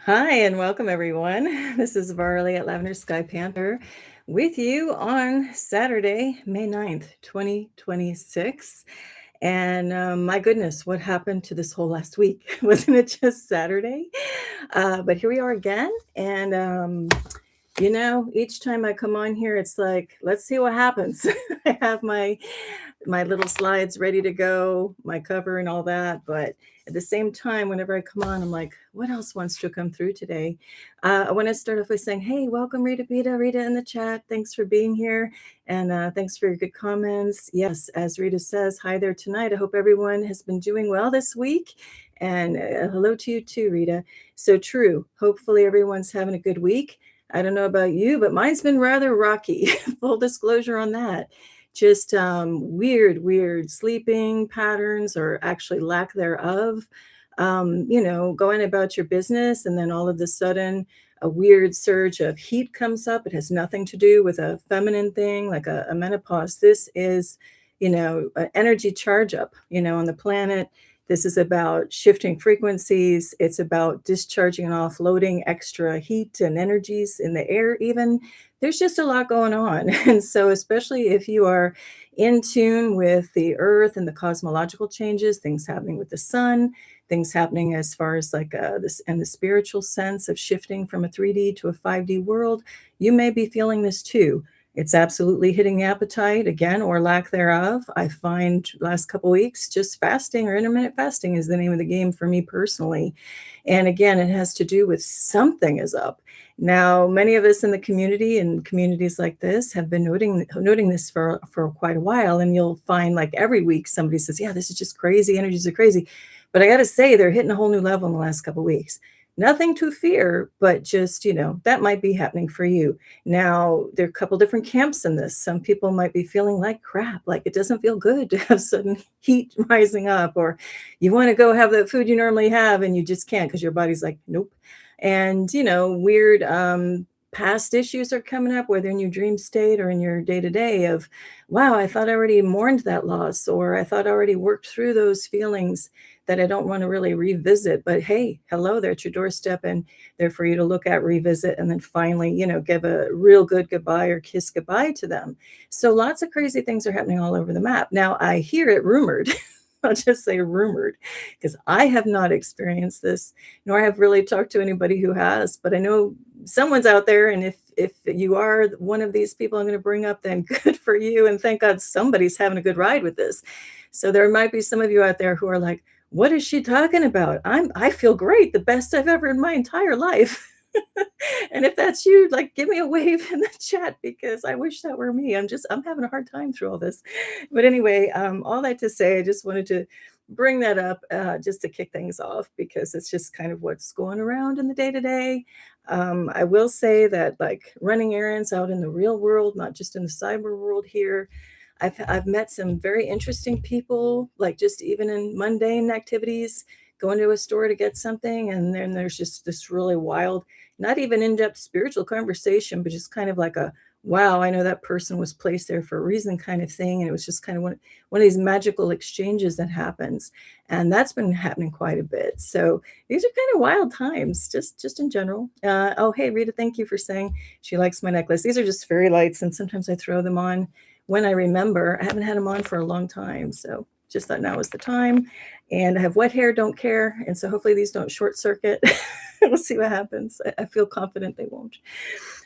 Hi, and welcome everyone. This is Varleigh at Lavender Sky Panther with you on Saturday, May 9th, 2026. And my goodness, what happened to this whole last week? Wasn't it just Saturday? But here we are again. And, each time I come on here, it's like, let's see what happens. I have my little slides ready to go, my cover and all that. But at the same time, whenever I come on, I'm like, what else wants to come through today? I want to start off with saying, hey, welcome, Rita Beta, Rita in the chat. Thanks for being here. And thanks for your good comments. Yes, as Rita says, hi there tonight. I hope everyone has been doing well this week. And hello to you too, Rita. So true. Hopefully everyone's having a good week. I don't know about you, but mine's been rather rocky. Full disclosure on that. Just weird sleeping patterns or actually lack thereof. Going about your business, and then all of a sudden, a weird surge of heat comes up. It has nothing to do with a feminine thing like a menopause. This is, an energy charge up, on the planet. This is about shifting frequencies. It's about discharging and offloading extra heat and energies in the air, even. There's just a lot going on. And so, especially if you are in tune with the earth and the cosmological changes, things happening with the sun, things happening as far as like this and the spiritual sense of shifting from a 3D to a 5D world, you may be feeling this too. It's absolutely hitting the appetite again, or lack thereof. I find last couple weeks, just fasting or intermittent fasting is the name of the game for me personally. And again, it has to do with something is up. Now, many of us in the community and communities like this have been noting this for quite a while. And you'll find like every week somebody says, yeah, this is just crazy. Energies are crazy. But I got to say, they're hitting a whole new level in the last couple of weeks. Nothing to fear, but just, that might be happening for you. Now, there are a couple different camps in this. Some people might be feeling like crap, like it doesn't feel good to have sudden heat rising up, or you want to go have the food you normally have and you just can't because your body's like, nope. And, weird past issues are coming up, whether in your dream state or in your day to day of, wow, I thought I already mourned that loss, or I thought I already worked through those feelings that I don't want to really revisit. But hey, hello, they're at your doorstep and they're for you to look at, revisit, and then finally, give a real good goodbye or kiss goodbye to them. So lots of crazy things are happening all over the map. Now, I hear it rumored. I'll just say rumored, because I have not experienced this, nor have really talked to anybody who has. But I know someone's out there, and if you are one of these people I'm going to bring up, then good for you, and thank God somebody's having a good ride with this. So there might be some of you out there who are like, what is she talking about? I feel great, the best I've ever in my entire life. And if that's you, like, give me a wave in the chat, because I wish that were me. I'm having a hard time through all this. But anyway, all that to say, I just wanted to bring that up just to kick things off, because it's just kind of what's going around in the day to day. I will say that, like, running errands out in the real world, not just in the cyber world here, I've met some very interesting people, like just even in mundane activities, going to a store to get something, and then there's just this really wild, not even in-depth spiritual conversation, but just kind of like a, wow, I know that person was placed there for a reason kind of thing. And it was just kind of one of these magical exchanges that happens. And that's been happening quite a bit. So these are kind of wild times, just in general. Oh, hey, Rita, thank you for saying she likes my necklace. These are just fairy lights, and sometimes I throw them on when I remember. I haven't had them on for a long time, so just thought now is the time. And I have wet hair, don't care, and so hopefully these don't short circuit. We'll see what happens. I feel confident they won't.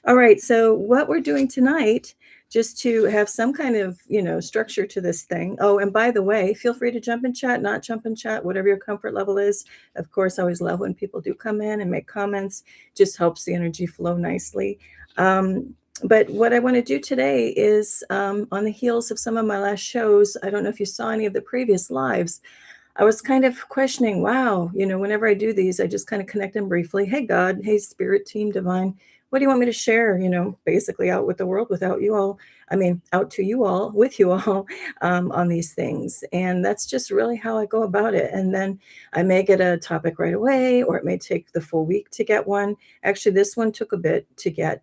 All right, so what we're doing tonight, just to have some kind of, structure to this thing. Oh, and by the way, feel free to jump in chat, not jump in chat, whatever your comfort level is. Of course, I always love when people do come in and make comments. Just helps the energy flow nicely. But what I want to do today is, on the heels of some of my last shows, I don't know if you saw any of the previous lives, I was kind of questioning, wow, whenever I do these, I just kind of connect them briefly. Hey, God, hey, spirit team, divine, what do you want me to share, basically out with the world without you all, out to you all, with you all, on these things. And that's just really how I go about it. And then I may get a topic right away, or it may take the full week to get one. Actually, this one took a bit to get.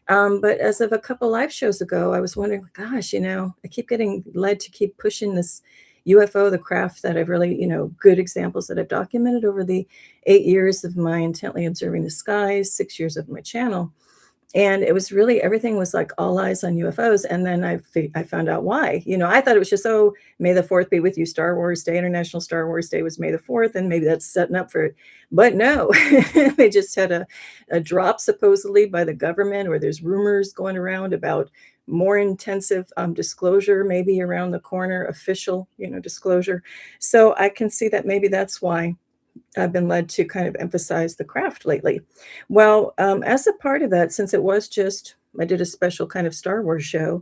But as of a couple live shows ago, I was wondering, gosh, I keep getting led to keep pushing this, UFO, the craft that I've really, good examples that I've documented over the 8 years of my intently observing the skies, 6 years of my channel. And it was really everything was like all eyes on UFOs. And then I found out why. I thought it was just, oh, May the 4th be with you, Star Wars Day, International Star Wars Day was May the 4th, and maybe that's setting up for it. But no, they just had a drop supposedly by the government, or there's rumors going around about more intensive disclosure, maybe around the corner, official, disclosure. So I can see that maybe that's why I've been led to kind of emphasize the craft lately. Well, as a part of that, since it was just, I did a special kind of Star Wars show.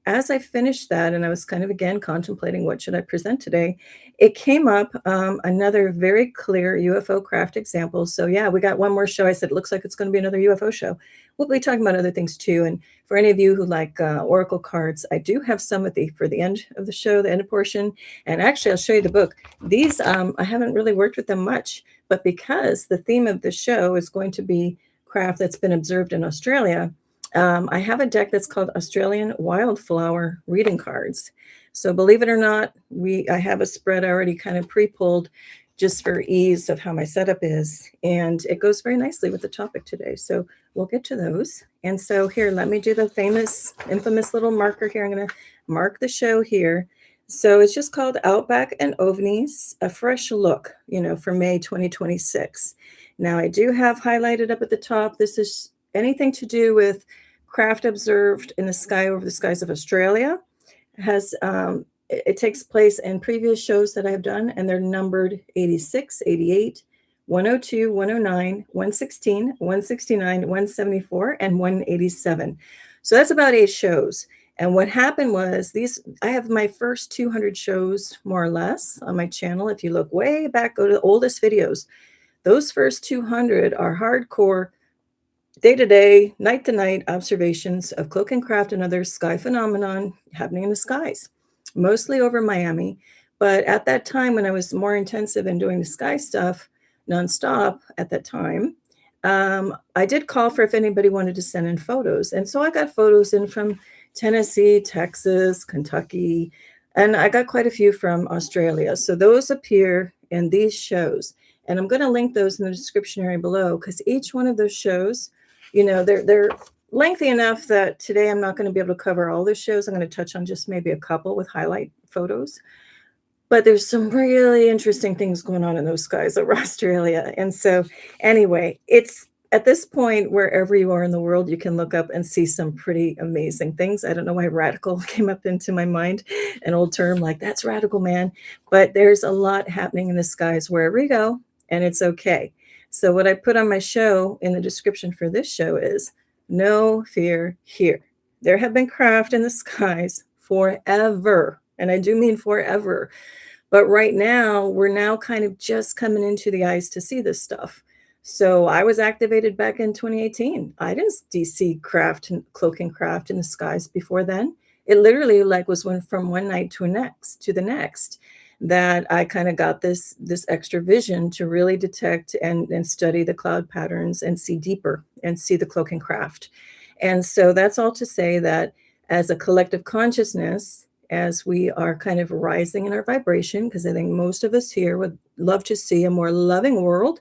As I finished that, and I was kind of again contemplating what should I present today, it came up another very clear UFO craft example. So yeah, we got one more show. I said, it looks like it's going to be another UFO show. We'll be talking about other things too. And for any of you who like oracle cards, I do have some for the end of the show, the end portion. And actually, I'll show you the book. These, I haven't really worked with them much, but because the theme of the show is going to be craft that's been observed in Australia, I have a deck that's called Australian Wildflower Reading Cards. So believe it or not, I have a spread already kind of pre-pulled just for ease of how my setup is. And it goes very nicely with the topic today. So we'll get to those. And so here, let me do the infamous little marker here. I'm going to mark the show here. So it's just called Outback and Ovnis, a fresh look, for May 2026. Now I do have highlighted up at the top. This is anything to do with craft observed in the sky over the skies of Australia. It takes place in previous shows that I've done, and they're numbered 86, 88, 102, 109, 116, 169, 174, and 187. So that's about 8 shows. And what happened was I have my first 200 shows, more or less, on my channel. If you look way back, go to the oldest videos. Those first 200 are hardcore day-to-day, night-to-night observations of cloaking craft and other sky phenomenon happening in the skies, mostly over Miami. But at that time, when I was more intensive in doing the sky stuff nonstop at that time, I did call for if anybody wanted to send in photos. And so I got photos in from Tennessee, Texas, Kentucky, and I got quite a few from Australia. So those appear in these shows. And I'm going to link those in the description area below, because each one of those shows, they're lengthy enough that today I'm not going to be able to cover all the shows. I'm going to touch on just maybe a couple with highlight photos. But there's some really interesting things going on in those skies over Australia. And so anyway, it's at this point, wherever you are in the world, you can look up and see some pretty amazing things. I don't know why radical came up into my mind, an old term like that's radical, man. But there's a lot happening in the skies wherever you go, and it's okay. So what I put on my show in the description for this show is no fear here. There have been craft in the skies forever. And I do mean forever. But right now, we're now kind of just coming into the eyes to see this stuff. So I was activated back in 2018. I didn't see craft and cloaking craft in the skies before then. It literally was went from one night to the next that I kind of got this extra vision to really detect and study the cloud patterns and see deeper and see the cloaking craft. And so that's all to say that as a collective consciousness, as we are kind of rising in our vibration, because I think most of us here would love to see a more loving world,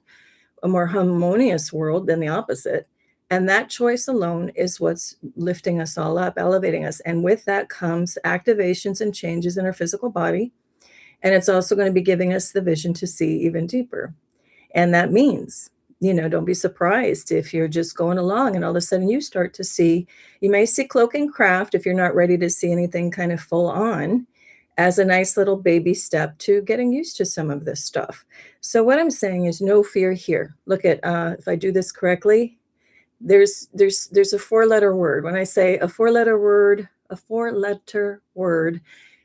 a more harmonious world than the opposite. And that choice alone is what's lifting us all up, elevating us. And with that comes activations and changes in our physical body. And it's also going to be giving us the vision to see even deeper. And that means, don't be surprised if you're just going along and all of a sudden you start to see, you may see cloaking craft if you're not ready to see anything kind of full on, as a nice little baby step to getting used to some of this stuff. So what I'm saying is no fear here. Look at, if I do this correctly, there's a 4-letter word. When I say a 4-letter word,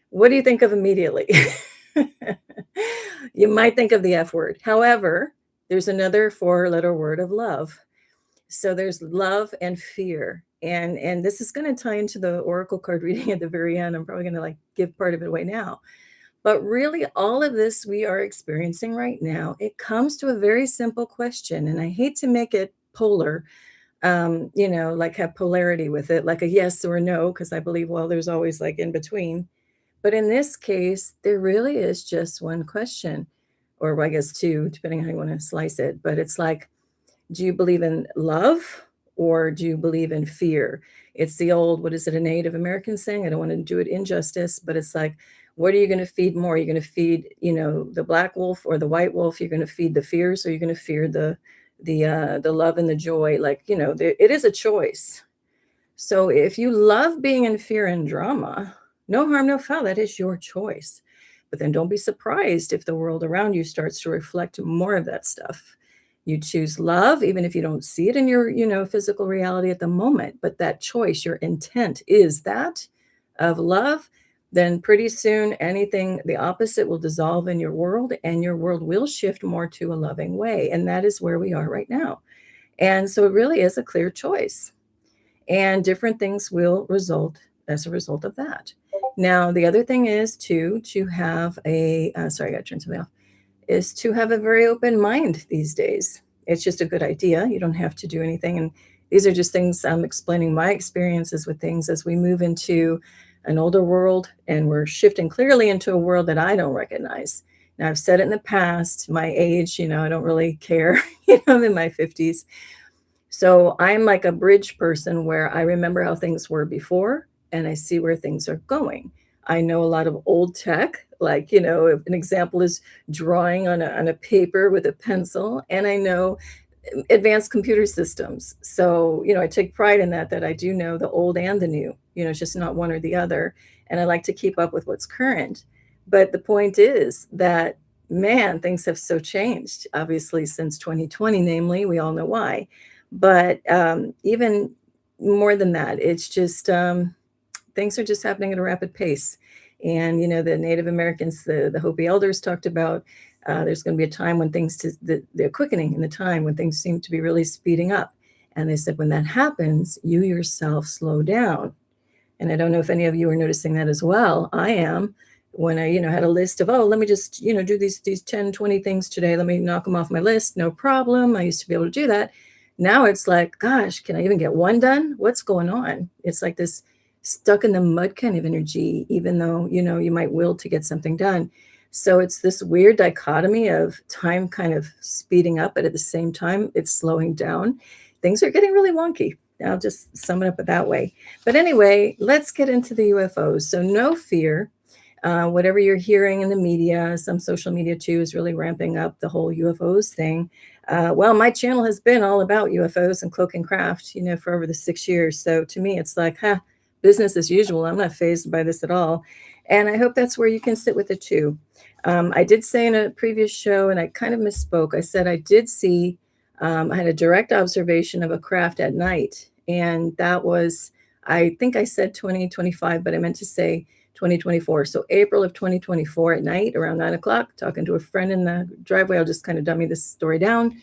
what do you think of immediately? You might think of the F word. However, there's another 4-letter word of love. So there's love and fear. And this is going to tie into the oracle card reading at the very end. I'm probably going to give part of it away now. But really, all of this we are experiencing right now, it comes to a very simple question. And I hate to make it polar, have polarity with it, like a yes or a no, because I believe, there's always in between. But in this case, there really is just one question, or I guess two, depending on how you want to slice it. But it's like, do you believe in love or do you believe in fear? It's the old, what is it, a Native American saying? I don't want to do it injustice, but it's like, what are you going to feed more? You're going to feed, the black wolf or the white wolf? You're going to feed the fears, or you're going to fear the love and the joy? Like, it is a choice. So if you love being in fear and drama, no harm, no foul. That is your choice. But then don't be surprised if the world around you starts to reflect more of that stuff. You choose love, even if you don't see it in your, physical reality at the moment. But that choice, your intent is that of love, then pretty soon anything the opposite will dissolve in your world, and your world will shift more to a loving way. And that is where we are right now. And so it really is a clear choice. And different things will result as a result of that. Now, the other thing is to have sorry, I got to turn something off, is to have a very open mind these days. It's just a good idea. You don't have to do anything. And these are just things I'm explaining my experiences with things as we move into an older world, and we're shifting clearly into a world that I don't recognize. Now, I've said it in the past, my age, I don't really care. I'm in my 50s. So I'm like a bridge person where I remember how things were before and I see where things are going. I know a lot of old tech, like, if an example is drawing on a paper with a pencil, and I know advanced computer systems. So, I take pride in that I do know the old and the new, it's just not one or the other. And I like to keep up with what's current. But the point is that, man, things have so changed, obviously, since 2020, namely, we all know why. But even more than that, it's just things are just happening at a rapid pace. And, the Native Americans, the Hopi elders talked about there's going to be a time when they're quickening in the time when things seem to be really speeding up. And they said, when that happens, you yourself slow down. And I don't know if any of you are noticing that as well. I am. When I, had a list of, let me just, do these 10, 20 things today. Let me knock them off my list. No problem. I used to be able to do that. Now it's like, gosh, can I even get one done? What's going on? It's like this stuck in the mud kind of energy, even though, you might will to get something done. So it's this weird dichotomy of time kind of speeding up, but at the same time, it's slowing down. Things are getting really wonky. I'll just sum it up that way. But anyway, let's get into the UFOs. So no fear. Whatever you're hearing in the media, some social media too is really ramping up the whole UFOs thing. Well, my channel has been all about UFOs and cloak and craft, for over the 6 years. So to me, it's like, business as usual. I'm not fazed by this at all. And I hope that's where you can sit with it too. I did say in a previous show, and I kind of misspoke. I said I did see, I had a direct observation of a craft at night. And that was, I think I said 2025, but I meant to say 2024. So April of 2024 at night around 9 o'clock, talking to a friend in the driveway. I'll just kind of dummy this story down.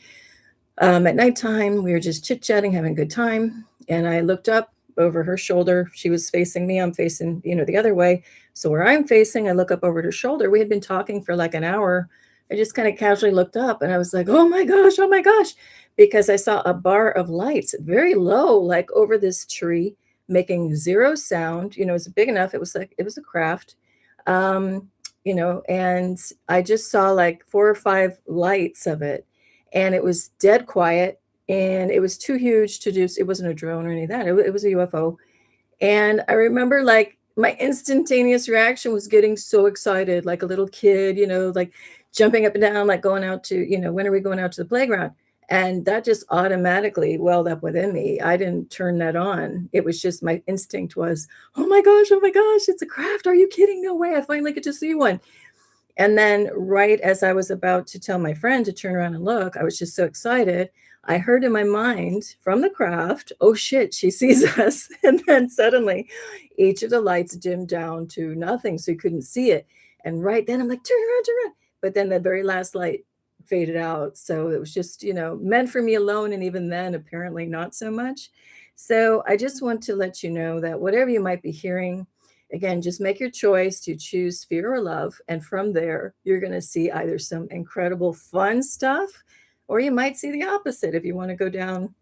At nighttime, we were just chit-chatting, having a good time. And I looked up over her shoulder. She was facing me. I'm facing, the other way. So where I'm facing, I look up over her shoulder. We had been talking for like an hour. I just kind of casually looked up and I was like, oh my gosh, because I saw a bar of lights very low, like over this tree, making zero sound. It was big enough. It was a craft, and I just saw like 4 or 5 lights of it, and it was dead quiet, and it was too huge to do. It wasn't a drone or any of that. It was a UFO. And I remember like my instantaneous reaction was getting so excited, like a little kid, like jumping up and down, like going out to, when are we going out to the playground? And that just automatically welled up within me. I didn't turn that on. It was just my instinct was, oh my gosh, it's a craft. Are you kidding? No way. I finally get to see one. And then right as I was about to tell my friend to turn around and look, I was just so excited. I heard in my mind from the craft, oh shit, she sees us. And then suddenly each of the lights dimmed down to nothing. So you couldn't see it. And right then I'm like, turn around. But then the very last light faded out. So it was just, meant for me alone. And even then, apparently not so much. So I just want to let you know that whatever you might be hearing, again, just make your choice to choose fear or love. And from there, you're going to see either some incredible fun stuff, or you might see the opposite if you want to go down,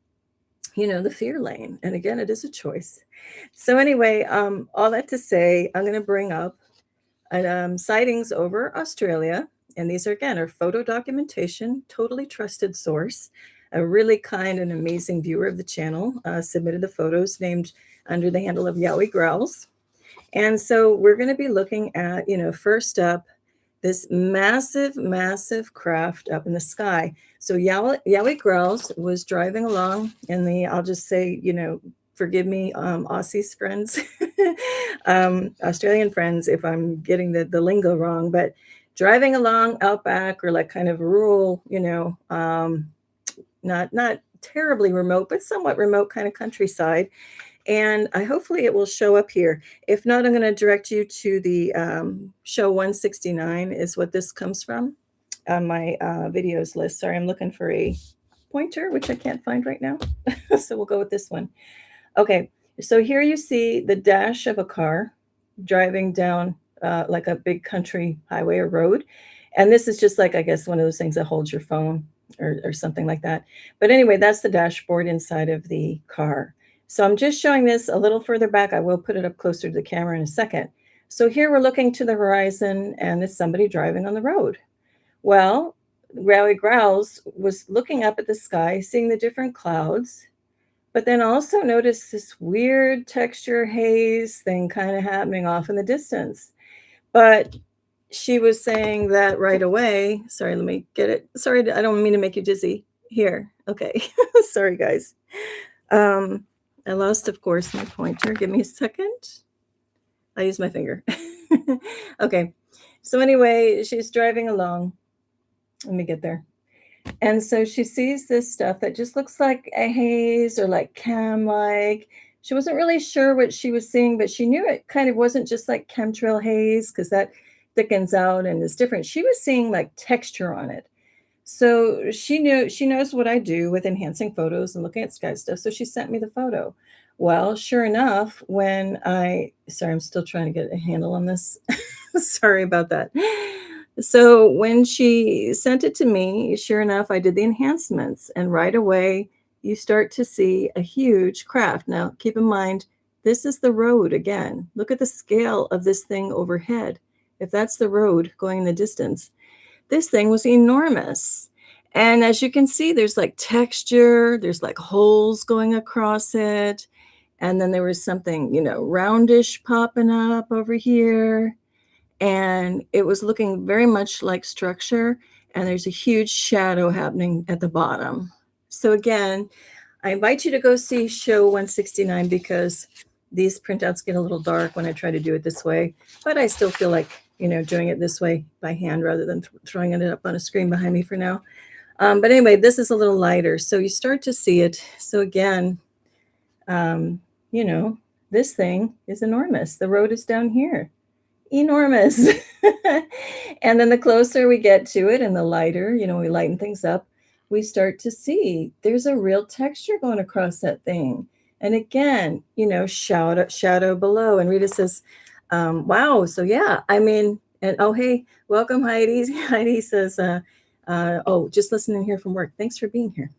the fear lane. And again, it is a choice. So anyway, all that to say, I'm going to bring up sightings over Australia. And these are, again, are photo documentation, totally trusted source. A really kind and amazing viewer of the channel submitted the photos, named under the handle of YowieGrrrowlz. And so we're going to be looking at, first up, this massive, massive craft up in the sky. So YowieGrrrowlz was driving along in the, I'll just say, forgive me, Aussies friends, Australian friends, if I'm getting the lingo wrong, but driving along outback, or like kind of rural, not terribly remote, but somewhat remote kind of countryside. And hopefully it will show up here. If not, I'm going to direct you to the show 169 is what this comes from on my videos list. Sorry, I'm looking for a pointer, which I can't find right now. So we'll go with this one. Okay, so here you see the dash of a car driving down like a big country highway or road. And this is just like, I guess, one of those things that holds your phone or something like that. But anyway, that's the dashboard inside of the car. So I'm just showing this a little further back. I will put it up closer to the camera in a second. So here we're looking to the horizon, and there's somebody driving on the road. Well, YowieGrrrowlz was looking up at the sky, seeing the different clouds, but then also noticed this weird texture haze thing kind of happening off in the distance. But she was saying that right away. Sorry, let me get it. Sorry, I don't mean to make you dizzy. Here. Okay. Sorry, guys. I lost, of course, my pointer. Give me a second. I use my finger. Okay. So anyway, she's driving along. Let me get there. And so she sees this stuff that just looks like a haze or like cam-like. She wasn't really sure what she was seeing, but she knew it kind of wasn't just like chemtrail haze, because that thickens out and is different. She was seeing like texture on it. So she knows what I do with enhancing photos and looking at sky stuff. So she sent me the photo. Well, sure enough, sorry, I'm still trying to get a handle on this. Sorry about that. So when she sent it to me, sure enough, I did the enhancements, and right away you start to see a huge craft. Now, keep in mind, this is the road again. Look at the scale of this thing overhead. If that's the road going in the distance, this thing was enormous. And as you can see, there's like texture, there's like holes going across it. And then there was something, roundish popping up over here. And it was looking very much like structure. And there's a huge shadow happening at the bottom. So again, I invite you to go see show 169, because these printouts get a little dark when I try to do it this way. But I still feel like, doing it this way by hand rather than throwing it up on a screen behind me for now. But anyway, this is a little lighter. So you start to see it. So again, this thing is enormous. The road is down here. Enormous. And then the closer we get to it and the lighter, we lighten things up, we start to see there's a real texture going across that thing. And again, shadow below. And Rita says, wow. So yeah, and oh, hey, welcome, Heidi. Heidi says, just listening here from work. Thanks for being here.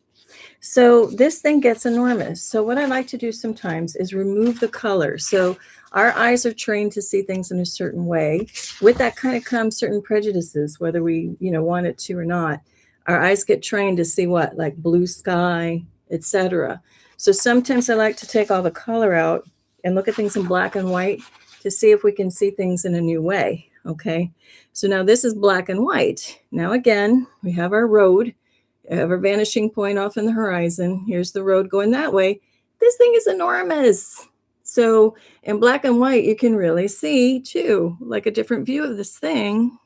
So this thing gets enormous. So what I like to do sometimes is remove the color. So our eyes are trained to see things in a certain way. With that kind of comes certain prejudices, whether we, want it to or not. Our eyes get trained to see what, like blue sky, etc. So sometimes I like to take all the color out and look at things in black and white to see if we can see things in a new way. Okay. So now this is black and white. Now again, we have our road. Have our vanishing point off in the horizon. Here's the road going that way. This thing is enormous. So in black and white, you can really see too, like a different view of this thing.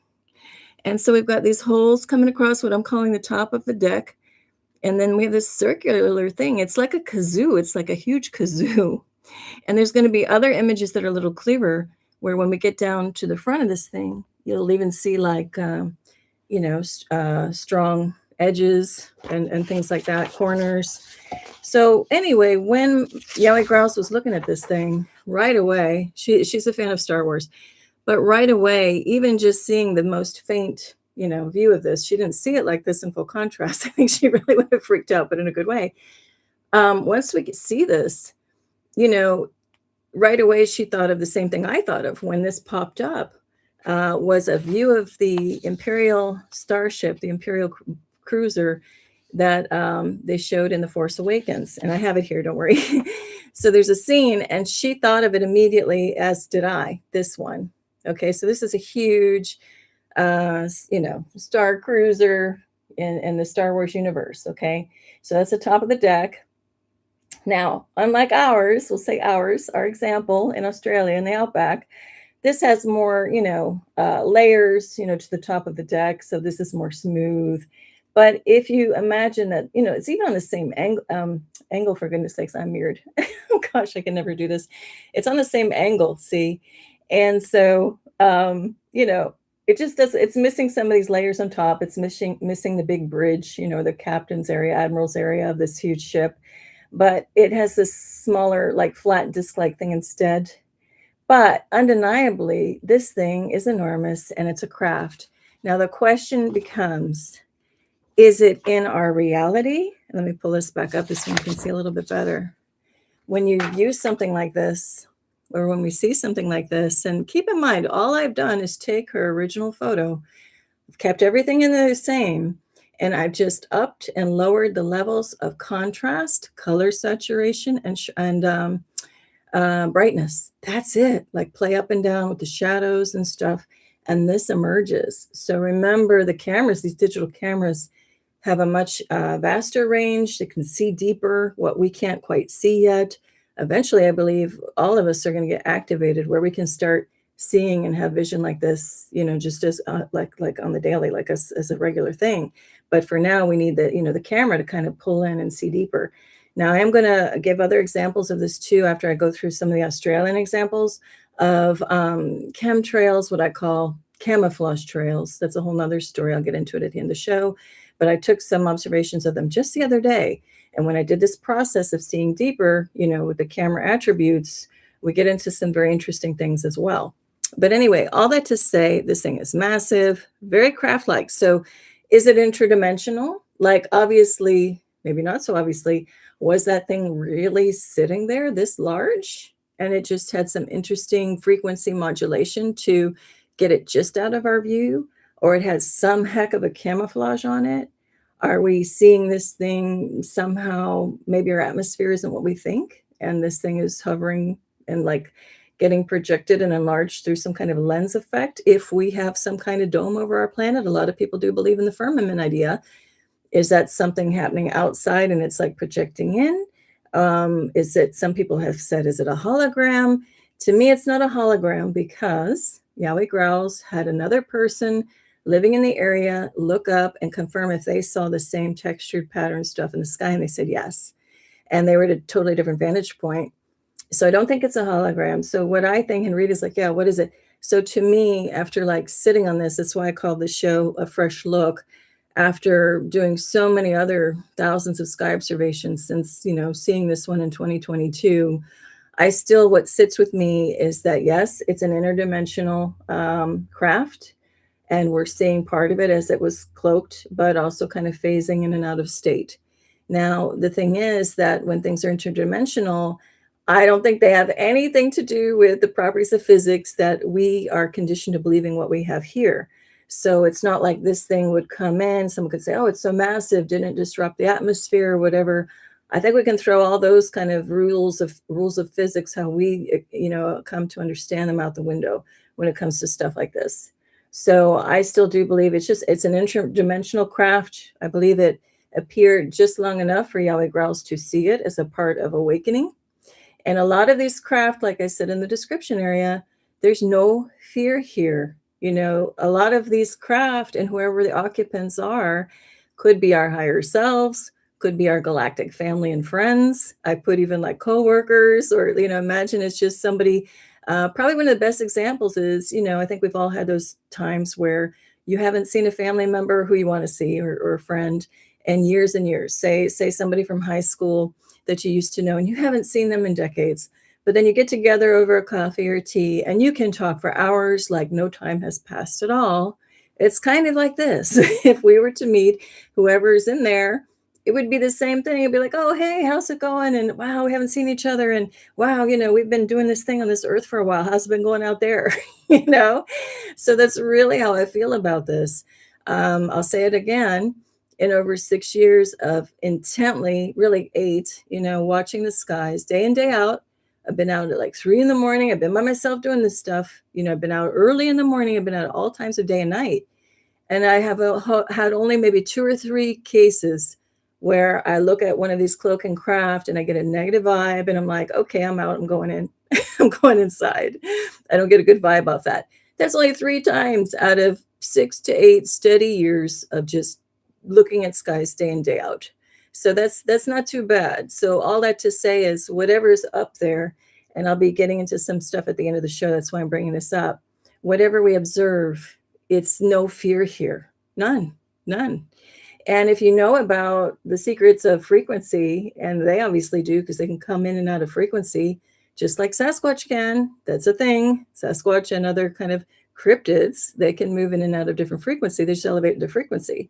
And so we've got these holes coming across what I'm calling the top of the deck. And then we have this circular thing. It's like a kazoo. It's like a huge kazoo. And there's going to be other images that are a little clearer, where when we get down to the front of this thing, you'll even see like, strong edges and things like that, corners. So anyway, when YowieGrrrowlz was looking at this thing, right away, she's a fan of Star Wars, but right away, even just seeing the most faint, view of this, she didn't see it like this in full contrast. I think she really would have freaked out, but in a good way. Once we could see this, right away, she thought of the same thing I thought of when this popped up. was a view of the Imperial starship, the Imperial cruiser that they showed in the Force Awakens. And I have it here, don't worry. So there's a scene, and she thought of it immediately, as did I, this one. Okay, so this is a huge, star cruiser in the Star Wars universe. Okay, so that's the top of the deck. Now, unlike ours, we'll say ours, our example in Australia in the outback, this has more, layers, to the top of the deck. So this is more smooth. But if you imagine that, it's even on the same angle, for goodness sakes, I'm weird. Oh gosh, I can never do this. It's on the same angle, see? And so, it just does, it's missing some of these layers on top. It's missing the big bridge, the captain's area, admiral's area of this huge ship. But it has this smaller, like flat disc-like thing instead. But undeniably, this thing is enormous and it's a craft. Now, the question becomes, is it in our reality? Let me pull this back up so you can see a little bit better. When you view something like this, or when we see something like this, and keep in mind, all I've done is take her original photo. I've kept everything in the same, and I've just upped and lowered the levels of contrast, color saturation, and brightness. That's it. Like play up and down with the shadows and stuff, and this emerges. So remember, the cameras, these digital cameras, have a much vaster range. They can see deeper, what we can't quite see yet. Eventually, I believe all of us are going to get activated where we can start seeing and have vision like this, just as like on the daily, like as a regular thing. But for now, we need the camera to kind of pull in and see deeper. Now, I am going to give other examples of this too after I go through some of the Australian examples of chemtrails, what I call camouflage trails. That's a whole nother story. I'll get into it at the end of the show. But I took some observations of them just the other day. And when I did this process of seeing deeper, with the camera attributes, we get into some very interesting things as well. But anyway, all that to say, this thing is massive, very craft-like. So is it interdimensional? Like, obviously, maybe not so obviously, was that thing really sitting there this large? And it just had some interesting frequency modulation to get it just out of our view? Or it has some heck of a camouflage on it? Are we seeing this thing somehow? Maybe our atmosphere isn't what we think, and this thing is hovering and like getting projected and enlarged through some kind of lens effect. If we have some kind of dome over our planet, a lot of people do believe in the firmament idea. Is that something happening outside and it's like projecting in? Is it, some people have said, is it a hologram? To me, it's not a hologram because YowieGrrrowlz had another person living in the area look up and confirm if they saw the same textured pattern stuff in the sky, and they said yes. And they were at a totally different vantage point. So I don't think it's a hologram. So what I think, and Rita's like, yeah, what is it? So to me, after like sitting on this, that's why I call the show A Fresh Look. After doing so many other thousands of sky observations since, seeing this one in 2022, I still, what sits with me is that, yes, it's an interdimensional craft. And we're seeing part of it as it was cloaked, but also kind of phasing in and out of state. Now, the thing is that when things are interdimensional, I don't think they have anything to do with the properties of physics that we are conditioned to believing what we have here. So it's not like this thing would come in, someone could say, oh, it's so massive, didn't disrupt the atmosphere or whatever. I think we can throw all those kind of rules of physics, how we, come to understand them, out the window when it comes to stuff like this. So I still do believe it's an interdimensional craft. I believe it appeared just long enough for YowieGrrrowlz to see it as a part of awakening. And a lot of these craft, like I said in the description area, there's no fear here. A lot of these craft and whoever the occupants are could be our higher selves, could be our galactic family and friends. I put even like coworkers, or, imagine it's just somebody. Probably one of the best examples is, I think we've all had those times where you haven't seen a family member who you want to see, or a friend, in years and years. Say somebody from high school that you used to know, and you haven't seen them in decades. But then you get together over a coffee or tea, and you can talk for hours like no time has passed at all. It's kind of like this. If we were to meet whoever's in there it would be the same thing. It'd be like, oh, hey, how's it going? And wow, we haven't seen each other. And wow, we've been doing this thing on this earth for a while. How's it been going out there? you know? So that's really how I feel about this. I'll say it again. In over 6 years of intently, really 8, watching the skies day in, day out. I've been out at like 3 in the morning. I've been by myself doing this stuff. I've been out early in the morning. I've been out at all times of day and night. And I have had only maybe 2 or 3 cases where I look at one of these cloak and craft and I get a negative vibe and I'm like, okay, I'm out. I'm going in. I'm going inside. I don't get a good vibe off that. That's only 3 times out of 6 to 8 steady years of just looking at skies day in, day out. So that's not too bad. So all that to say is whatever's up there, and I'll be getting into some stuff at the end of the show. That's why I'm bringing this up. Whatever we observe, it's no fear here. None. And if you know about the secrets of frequency, and they obviously do because they can come in and out of frequency, just like Sasquatch can. That's a thing. Sasquatch and other kind of cryptids, they can move in and out of different frequency. They just elevate the frequency,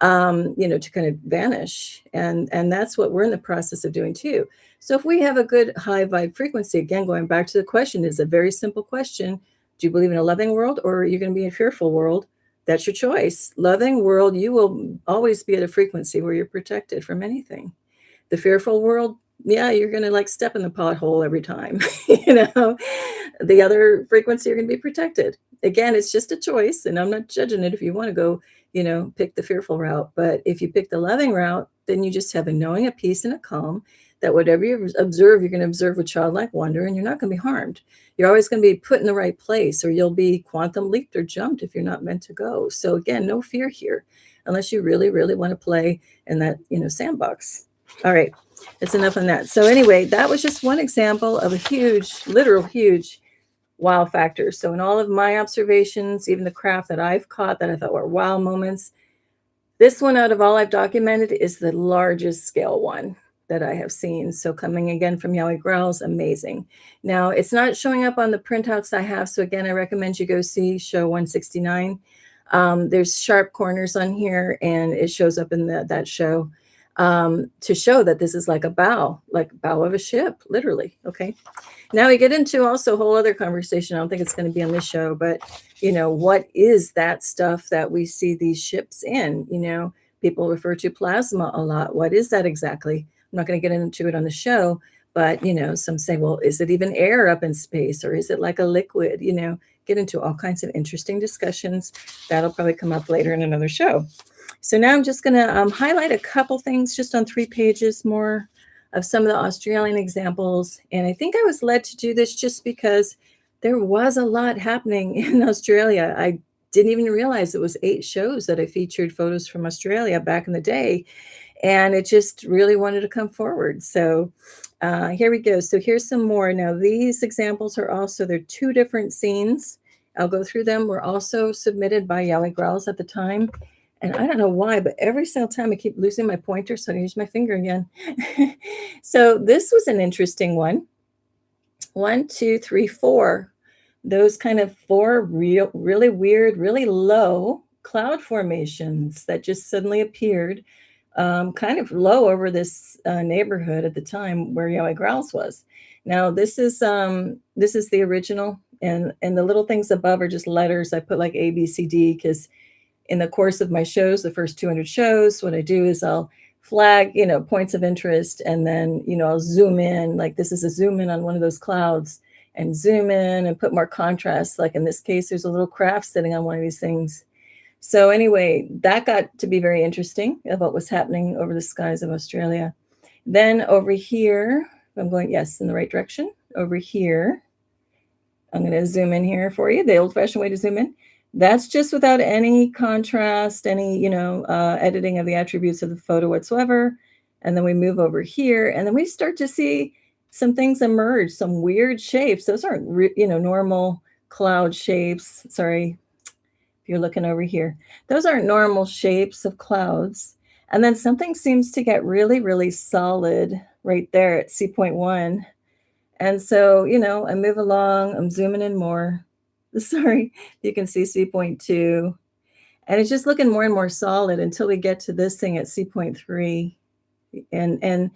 to kind of vanish. And that's what we're in the process of doing too. So if we have a good high vibe frequency, again, going back to the question, is a very simple question. Do you believe in a loving world or are you going to be in a fearful world? That's your choice. Loving world, you will always be at a frequency where you're protected from anything. The fearful world, yeah, you're going to like step in the pothole every time. The other frequency, you're going to be protected. Again, it's just a choice, and I'm not judging it if you want to go, pick the fearful route. But if you pick the loving route, then you just have a knowing, a peace, and a calm that whatever you observe, you're going to observe with childlike wonder, and you're not going to be harmed. You're always going to be put in the right place, or you'll be quantum leaped or jumped if you're not meant to go. So again, no fear here, unless you really, really want to play in that, sandbox. All right, that's enough on that. So anyway, that was just one example of a huge, literal huge wow factor. So in all of my observations, even the craft that I've caught that I thought were wow moments, this one out of all I've documented is the largest scale one that I have seen. So coming again from YowieGrrrowlz, amazing. Now, it's not showing up on the printouts I have. So again, I recommend you go see show 169. There's sharp corners on here, and it shows up in that show to show that this is like a bow of a ship, literally. Okay. Now we get into also a whole other conversation. I don't think it's going to be on this show, but what is that stuff that we see these ships in? People refer to plasma a lot. What is that exactly? I'm not going to get into it on the show, but some say, well, is it even air up in space, or is it like a liquid? Get into all kinds of interesting discussions. That'll probably come up later in another show. So now I'm just going to highlight a couple things just on 3 pages more of some of the Australian examples. And I think I was led to do this just because there was a lot happening in Australia. I didn't even realize it was 8 shows that I featured photos from Australia back in the day. And it just really wanted to come forward. So here we go. So here's some more. Now, these examples are also, they're 2 different scenes. I'll go through them. Were also submitted by YowieGrrrowlz at the time. And I don't know why, but every single time I keep losing my pointer, so I use my finger again. So this was an interesting one. 1, 2, 3, 4. Those kind of 4 really weird, really low cloud formations that just suddenly appeared kind of low over this neighborhood at the time where YowieGrrrowlz was. Now, this is the original, and the little things above are just letters. I put like A, B, C, D, because in the course of my shows, the first 200 shows, what I do is I'll flag, points of interest, and then, I'll zoom in, like this is a zoom in on one of those clouds, and zoom in and put more contrast. Like in this case, there's a little craft sitting on one of these things. So anyway, that got to be very interesting of what was happening over the skies of Australia. Then over here, I'm going, yes, in the right direction. Over here, I'm going to zoom in here for you, the old-fashioned way to zoom in. That's just without any contrast, any, editing of the attributes of the photo whatsoever. And then we move over here, and then we start to see some things emerge, some weird shapes. Those aren't, normal cloud shapes. Sorry, if you're looking over here. Those aren't normal shapes of clouds. And then something seems to get really, really solid right there at C.1. And so, I move along, I'm zooming in more. Sorry, you can see C.2. And it's just looking more and more solid until we get to this thing at C.3. And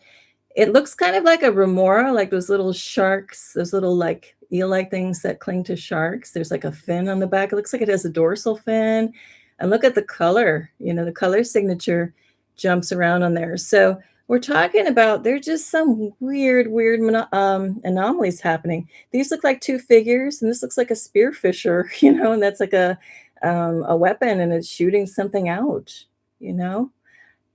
it looks kind of like a remora, like those little sharks, those little like eel-like things that cling to sharks. There's like a fin on the back. It looks like it has a dorsal fin. And look at the color, the color signature jumps around on there. So we're talking about there's just some weird, weird anomalies happening. These look like two figures, and this looks like a spearfisher, and that's like a weapon, and it's shooting something out, you know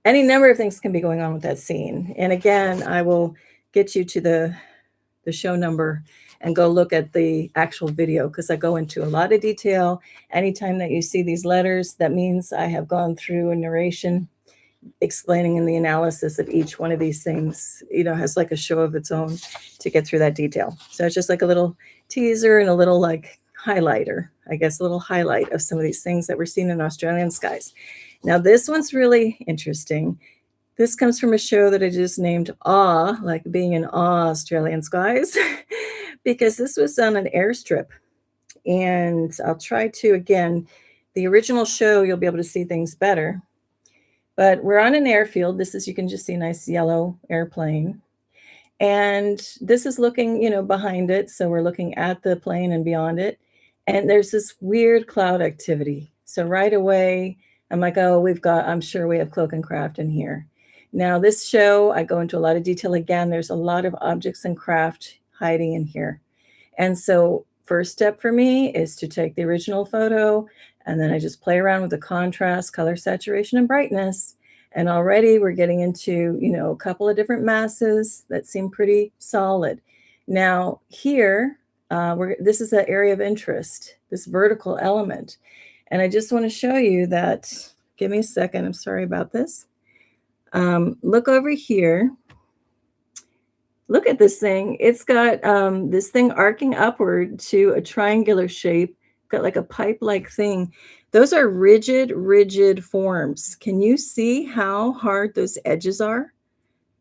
any number of things can be going on with that scene. And again, I will get you to the show number and go look at the actual video, because I go into a lot of detail. Anytime that you see these letters, that means I have gone through a narration explaining in the analysis of each one of these things, has like a show of its own to get through that detail. So it's just like a little teaser and a little like highlighter, I guess, a little highlight of some of these things that we're seeing in Australian skies. Now, this one's really interesting. This comes from a show that I just named Awe, like being in awe, Australian skies, because this was on an airstrip. And I'll try to, again, the original show, you'll be able to see things better. But we're on an airfield. This is, you can just see a nice yellow airplane. And this is looking, behind it. So we're looking at the plane and beyond it. And there's this weird cloud activity. So right away, I'm like, oh, I'm sure we have cloak and craft in here. Now, this show, I go into a lot of detail. Again, there's a lot of objects and craft hiding in here. And so first step for me is to take the original photo, and then I just play around with the contrast, color saturation, and brightness. And already we're getting into, a couple of different masses that seem pretty solid. Now here, this is an area of interest, this vertical element. And I just want to show you that. Give me a second. I'm sorry about this. Look over here. Look at this thing. It's got this thing arcing upward to a triangular shape. Got like a pipe-like thing. Those are rigid, rigid forms. Can you see how hard those edges are?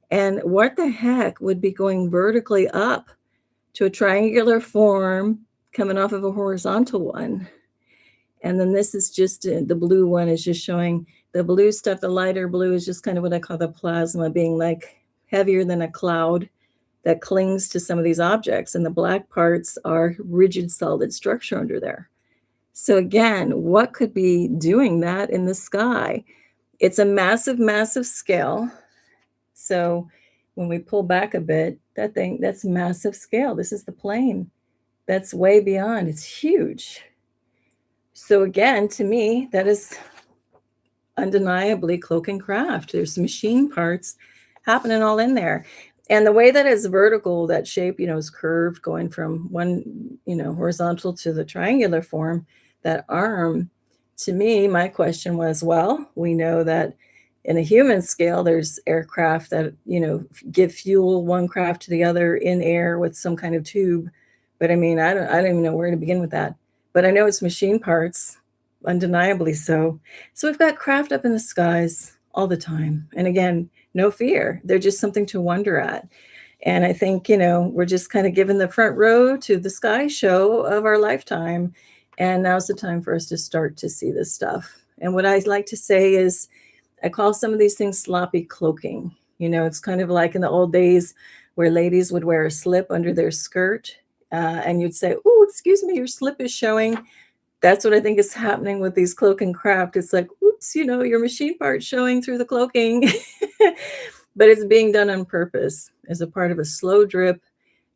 And what the heck would be going vertically up to a triangular form coming off of a horizontal one? And then this is just the blue one is just showing the blue stuff. The lighter blue is just kind of what I call the plasma, being like heavier than a cloud that clings to some of these objects. And the black parts are rigid, solid structure under there. So again, what could be doing that in the sky? It's a massive, massive scale. So when we pull back a bit, that's massive scale. This is the plane. That's way beyond. It's huge. So again, to me, that is undeniably cloak and craft. There's machine parts happening all in there. And the way that it's vertical, that shape, is curved going from one, horizontal to the triangular form, that arm, to me, my question was, well, we know that in a human scale, there's aircraft that, give fuel one craft to the other in air with some kind of tube. But I mean, I don't even know where to begin with that. But I know it's machine parts, undeniably so. So we've got craft up in the skies all the time. And again, no fear. They're just something to wonder at. And I think, we're just kind of given the front row to the sky show of our lifetime. And now's the time for us to start to see this stuff. And what I like to say is, I call some of these things sloppy cloaking. It's kind of like in the old days where ladies would wear a slip under their skirt. And you'd say, oh, excuse me, your slip is showing. That's what I think is happening with these cloak and craft. It's like, oops, your machine part showing through the cloaking. But it's being done on purpose as a part of a slow drip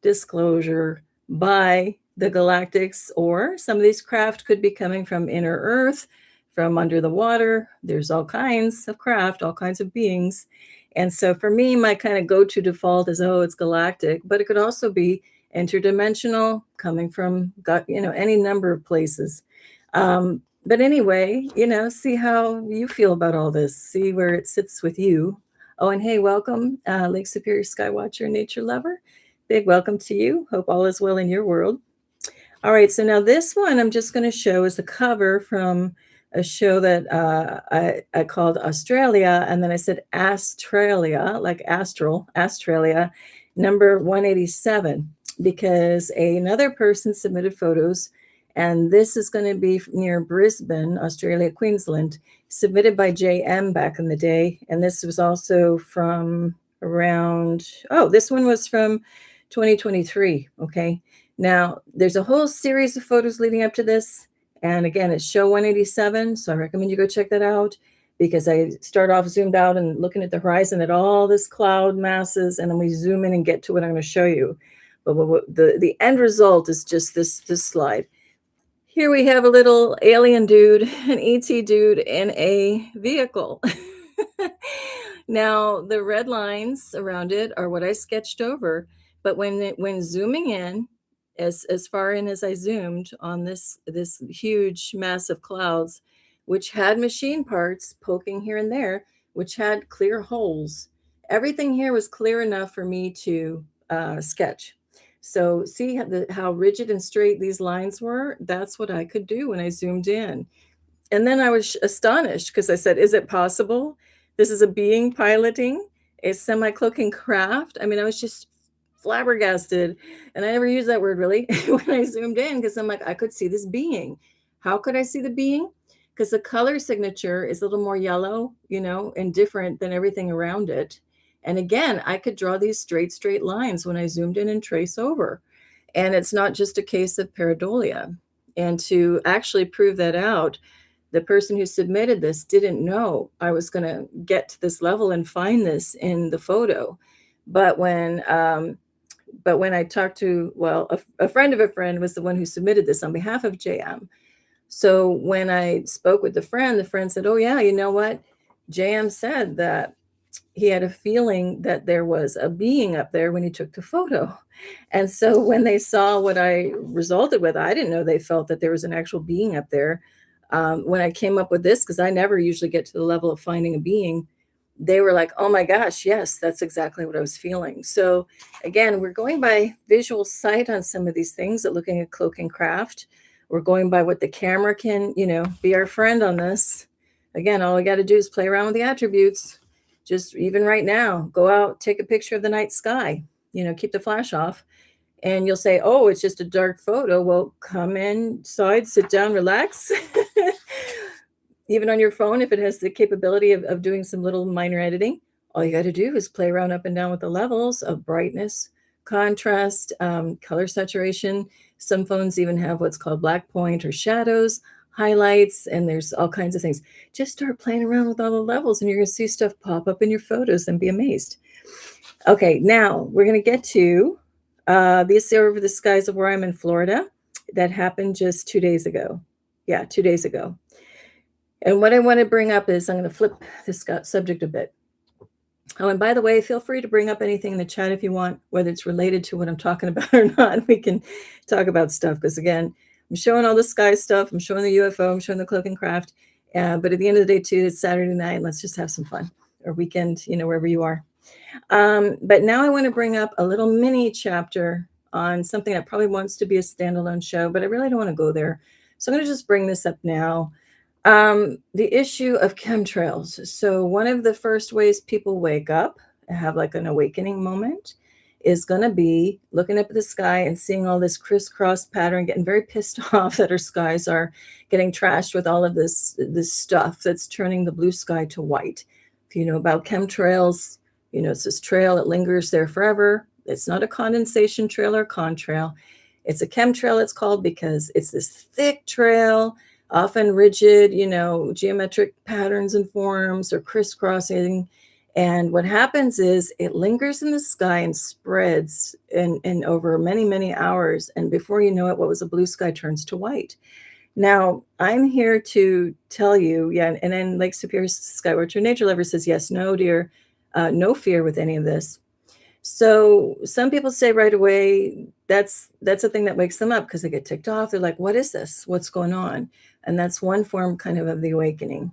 disclosure by the galactics, or some of these craft could be coming from inner Earth, from under the water. There's all kinds of craft, all kinds of beings. And so for me, my kind of go-to default is, oh, it's galactic, but it could also be interdimensional, coming from, any number of places. But anyway, see how you feel about all this, see where it sits with you. Oh, and hey, welcome, Lake Superior Skywatcher nature lover. Big welcome to you. Hope all is well in your world. All right, so now this one I'm just going to show is the cover from a show that I called Australia, and then I said Australia, like astral, Australia, number 187, because another person submitted photos, And this is going to be near Brisbane, Australia, Queensland, submitted by JM back in the day. And this was also from around, oh, this one was from 2023. Okay. Now, there's a whole series of photos leading up to this. And again, it's show 187. So I recommend you go check that out, because I start off zoomed out and looking at the horizon at all this cloud masses, and then we zoom in and get to what I'm going to show you. But the end result is just this slide. Here we have a little alien dude, an ET dude in a vehicle. Now, the red lines around it are what I sketched over, but when zooming in, as far in as I zoomed on this huge mass of clouds, which had machine parts poking here and there, which had clear holes, everything here was clear enough for me to sketch. So see how rigid and straight these lines were? That's what I could do when I zoomed in. And then I was astonished, because I said, is it possible? This is a being piloting a semi-cloaking craft. I mean, I was just flabbergasted. And I never used that word really when I zoomed in, because I'm like, I could see this being. How could I see the being? Because the color signature is a little more yellow, and different than everything around it. And again, I could draw these straight lines when I zoomed in and trace over. And it's not just a case of pareidolia. And to actually prove that out, the person who submitted this didn't know I was going to get to this level and find this in the photo. But when I talked to, well, a friend of a friend was the one who submitted this on behalf of JM. So when I spoke with the friend said, oh yeah, you know what? JM said that he had a feeling that there was a being up there when he took the photo. And so when they saw what I resulted with, I didn't know they felt that there was an actual being up there. When I came up with this, because I never usually get to the level of finding a being, they were like, oh my gosh, yes, that's exactly what I was feeling. So again, we're going by visual sight on some of these things, at looking at cloaking craft. We're going by what the camera can, be our friend on this. Again, all I got to do is play around with the attributes. Just even right now, go out, take a picture of the night sky, keep the flash off, and you'll say, oh, it's just a dark photo. Well, come inside, sit down, relax. Even on your phone, if it has the capability of doing some little minor editing, all you got to do is play around up and down with the levels of brightness, contrast, color saturation. Some phones even have what's called black point or shadows, highlights, and there's all kinds of things. Just start playing around with all the levels, and you're going to see stuff pop up in your photos and be amazed. Okay, now we're going to get to this over the skies of where I'm in Florida. That happened just 2 days ago. Yeah, 2 days ago. And what I want to bring up is, I'm going to flip this subject a bit. Oh, and by the way, feel free to bring up anything in the chat if you want, whether it's related to what I'm talking about or not. We can talk about stuff, because again, I'm showing all the sky stuff. I'm showing the UFO. I'm showing the cloaking craft. But at the end of the day, too, it's Saturday night. Let's just have some fun, or weekend, wherever you are. But now I want to bring up a little mini chapter on something that probably wants to be a standalone show, but I really don't want to go there. So I'm going to just bring this up now. The issue of chemtrails. So one of the first ways people wake up, have like an awakening moment, is going to be looking up at the sky and seeing all this crisscross pattern, getting very pissed off that our skies are getting trashed with all of this stuff that's turning the blue sky to white. If you know about chemtrails, it's this trail that lingers there forever. It's not a condensation trail or contrail. It's a chemtrail, it's called, because it's this thick trail, often rigid, geometric patterns and forms, or crisscrossing. And what happens is it lingers in the sky and spreads in over many, many hours. And before you know it, what was a blue sky turns to white. Now, I'm here to tell you, and then Lake Superior Skywatcher Nature Lover says, yes, no, dear, no fear with any of this. So some people say right away, that's a thing that wakes them up, because they get ticked off. They're like, what is this? What's going on? And that's one form kind of the awakening,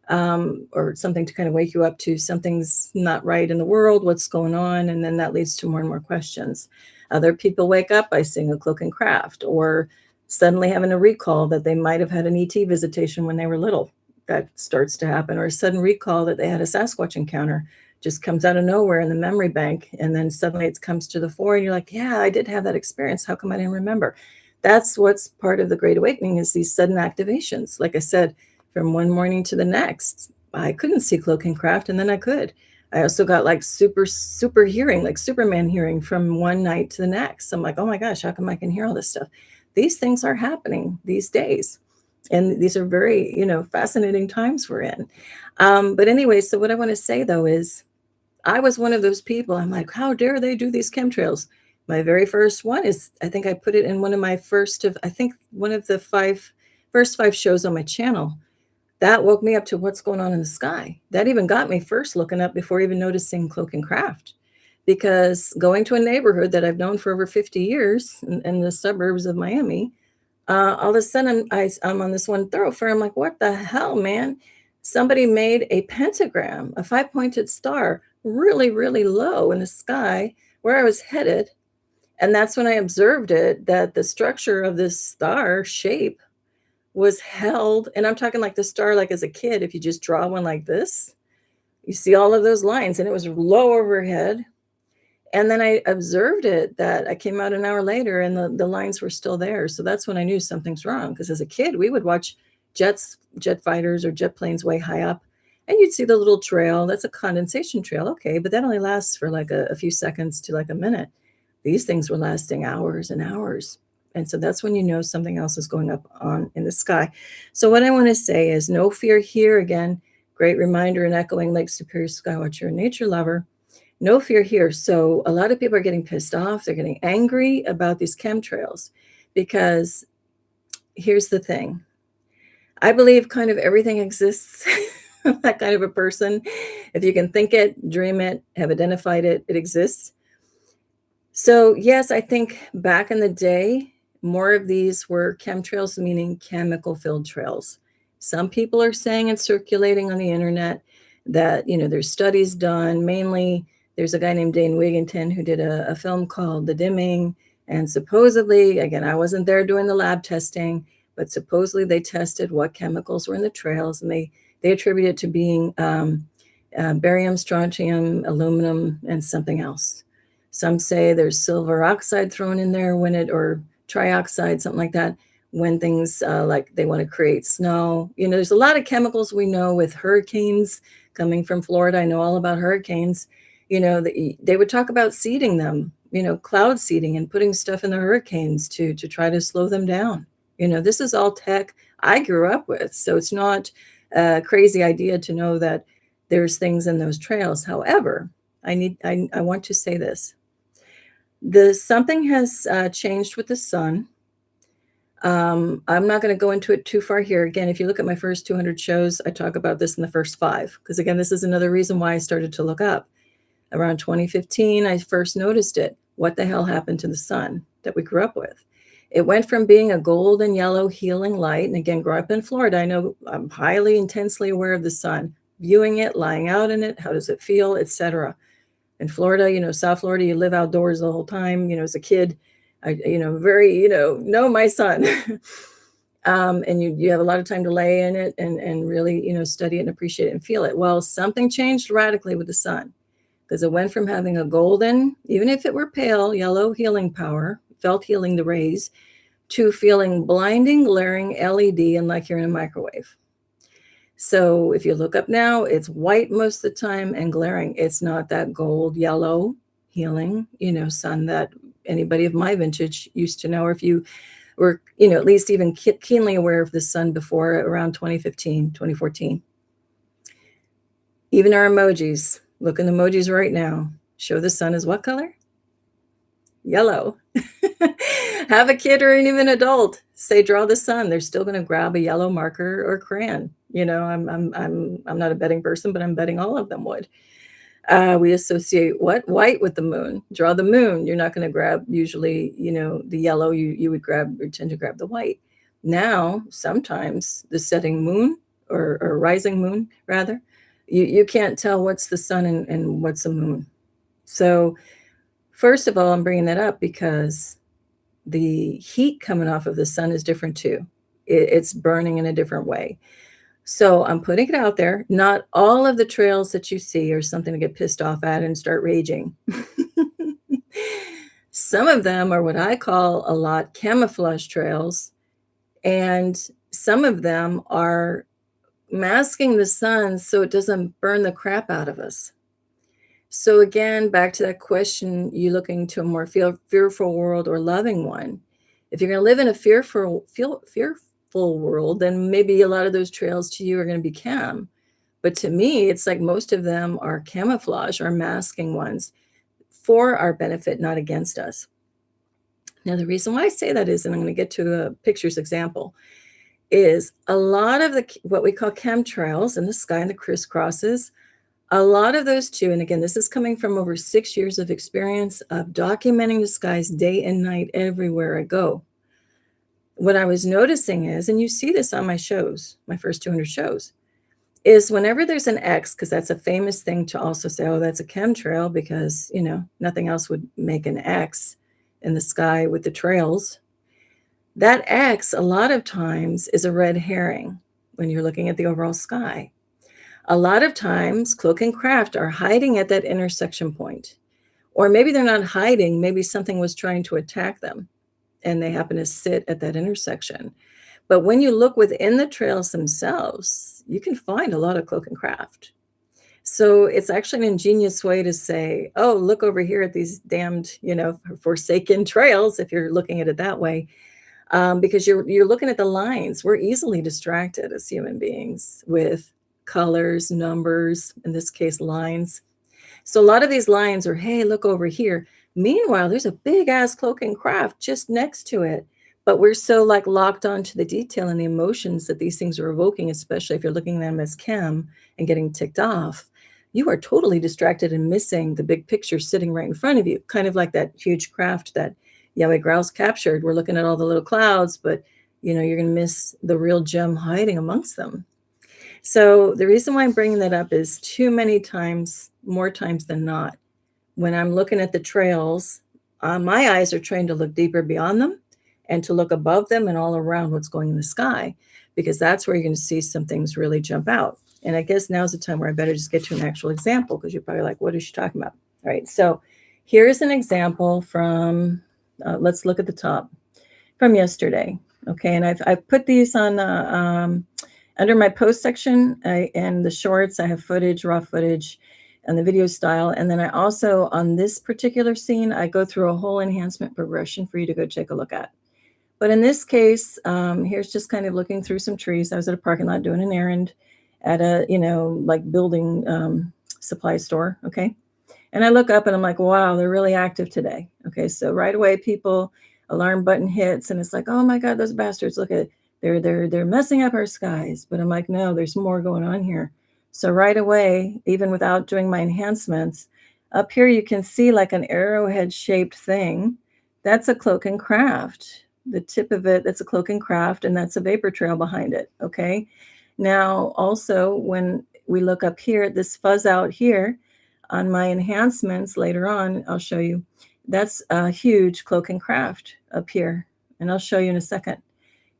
or something to kind of wake you up to something's not right in the world, what's going on. And then that leads to more and more questions. Other people wake up by seeing a cloaking craft, or suddenly having a recall that they might have had an ET visitation when they were little. That starts to happen. Or a sudden recall that they had a Sasquatch encounter. Just comes out of nowhere in the memory bank, and then suddenly it comes to the fore, and you're like, yeah, I did have that experience. How come I didn't remember? That's what's part of the Great Awakening, is these sudden activations. Like I said, from one morning to the next, I couldn't see cloaking craft, and then I could. I also got like super hearing, like Superman hearing from one night to the next. I'm like, oh my gosh, how come I can hear all this stuff? These things are happening these days. And these are very, fascinating times we're in. But anyway, so what I want to say though is I was one of those people. I'm like, how dare they do these chemtrails? My very first one is, I think I put it in one of my first of, I think one of the first five shows on my channel. That woke me up to what's going on in the sky. That even got me first looking up before even noticing cloaking craft. Because going to a neighborhood that I've known for over 50 years in the suburbs of Miami, all of a sudden I'm on this one thoroughfare. I'm like, what the hell, man? Somebody made a pentagram, a five-pointed star, really, really low in the sky where I was headed. And that's when I observed it, that the structure of this star shape was held. And I'm talking like the star, like as a kid, if you just draw one like this, you see all of those lines, and it was low overhead. And then I observed it, that I came out an hour later and the lines were still there. So that's when I knew something's wrong. Because as a kid, we would watch jet fighters or jet planes way high up, and you'd see the little trail. That's a condensation trail. Okay, but that only lasts for like a few seconds to like a minute. These things were lasting hours and hours. And so that's when you know something else is going up on in the sky. So what I want to say is no fear here. Again, great reminder and echoing Lake Superior Skywatcher and nature lover. No fear here. So a lot of people are getting pissed off. They're getting angry about these chemtrails because here's the thing. I believe kind of everything exists. I'm that kind of a person. If you can think it, dream it, have identified it, it exists. So yes, I think back in the day, more of these were chemtrails, meaning chemical filled trails. Some people are saying and circulating on the internet that, there's studies done. Mainly, there's a guy named Dane Wigington who did a film called The Dimming. And supposedly, again, I wasn't there doing the lab testing, but supposedly they tested what chemicals were in the trails, and they attribute it to being barium, strontium, aluminum, and something else. Some say there's silver oxide thrown in there or trioxide, something like that, when things like they want to create snow. There's a lot of chemicals we know with hurricanes coming from Florida. I know all about hurricanes. They would talk about seeding them, cloud seeding and putting stuff in the hurricanes to try to slow them down. This is all tech I grew up with. So it's not a crazy idea to know that there's things in those trails. However, I want to say this. Something has changed with the sun. I'm not going to go into it too far here. Again, if you look at my first 200 shows, I talk about this in the first 5. Because again, this is another reason why I started to look up. Around 2015, I first noticed it. What the hell happened to the sun that we grew up with? It went from being a golden yellow healing light. And again, growing up in Florida, I know I'm highly intensely aware of the sun, viewing it, lying out in it. How does it feel, etc. In Florida, South Florida, you live outdoors the whole time. As a kid, I, very, know my son. And you have a lot of time to lay in it and really, study it and appreciate it and feel it. Well, something changed radically with the sun, because it went from having a golden, even if it were pale, yellow healing power, felt healing the rays, to feeling blinding, glaring LED and like you're in a microwave. So if you look up now, it's white most of the time and glaring. It's not that gold, yellow healing, sun that anybody of my vintage used to know, or if you were, at least even keenly aware of the sun before around 2015, 2014. Even our emojis, look in the emojis right now, show the sun as what color? Yellow. Have a kid or even an adult say, draw the sun. They're still going to grab a yellow marker or crayon. I'm not a betting person, but I'm betting all of them would. We associate white with the moon. Draw the moon. You're not going to grab usually, the yellow. You would tend to grab the white. Now, sometimes the setting moon or rising moon rather, you can't tell what's the sun and what's the moon. So first of all, I'm bringing that up because the heat coming off of the sun is different too. It's burning in a different way. So I'm putting it out there. Not all of the trails that you see are something to get pissed off at and start raging. Some of them are what I call a lot camouflage trails, and some of them are masking the sun so it doesn't burn the crap out of us. So again, back to that question, you looking to a more fearful world or loving one? If you're going to live in a fearful world, then maybe a lot of those trails to you are going to be cam. But to me, it's like most of them are camouflage or masking ones for our benefit, not against us. Now, the reason why I say that is, and I'm going to get to a pictures example, is a lot of the what we call chemtrails in the sky and the crisscrosses, a lot of those too, and again, this is coming from over 6 years of experience of documenting the skies day and night everywhere I go. What I was noticing is, and you see this on my shows, my first 200 shows, is whenever there's an X, because that's a famous thing to also say, oh, that's a chemtrail, because, you know, nothing else would make an X in the sky with the trails. That X, a lot of times, is a red herring when you're looking at the overall sky. A lot of times, cloaking craft are hiding at that intersection point. Or maybe they're not hiding, maybe something was trying to attack them, and they happen to sit at that intersection. But when you look within the trails themselves, you can find a lot of cloaking craft. So it's actually an ingenious way to say, oh, look over here at these damned, you know, forsaken trails, if you're looking at it that way. Because you're looking at the lines. We're easily distracted as human beings with colors, numbers, in this case, lines. So a lot of these lines are, hey, look over here. Meanwhile, there's a big ass cloaking craft just next to it. But we're so like locked onto the detail and the emotions that these things are evoking, especially if you're looking at them as chem and getting ticked off. You are totally distracted and missing the big picture sitting right in front of you, kind of like that huge craft that YowieGrrrowlz captured. We're looking at all the little clouds, but you know, you're going to miss the real gem hiding amongst them. So the reason why I'm bringing that up is too many times, more times than not, when I'm looking at the trails, my eyes are trained to look deeper beyond them and to look above them and all around what's going in the sky, because that's where you're going to see some things really jump out. And I guess now's the time where I better just get to an actual example, because you're probably like, what is she talking about? All right, so here's an example from, let's look at the top, from yesterday. Okay, and I've put these on under my post section and the shorts. I have footage, raw footage, and the video style. And then I also, on this particular scene, I go through a whole enhancement progression for you to go take a look at. But in this case, here's just kind of looking through some trees. I was at a parking lot doing an errand at a, you know, like building supply store. Okay. And I look up and I'm like, wow, they're really active today. Okay. So right away, people, alarm button hits and it's like, oh my God, those bastards, look at, they're messing up our skies. But I'm like, no, there's more going on here. So right away, even without doing my enhancements, up here you can see like an arrowhead shaped thing. That's a cloaking craft. The tip of it, that's a cloaking craft, and that's a vapor trail behind it. Okay. Now, also, when we look up here at this fuzz out here on my enhancements later on, I'll show you. That's a huge cloaking craft up here, and I'll show you in a second.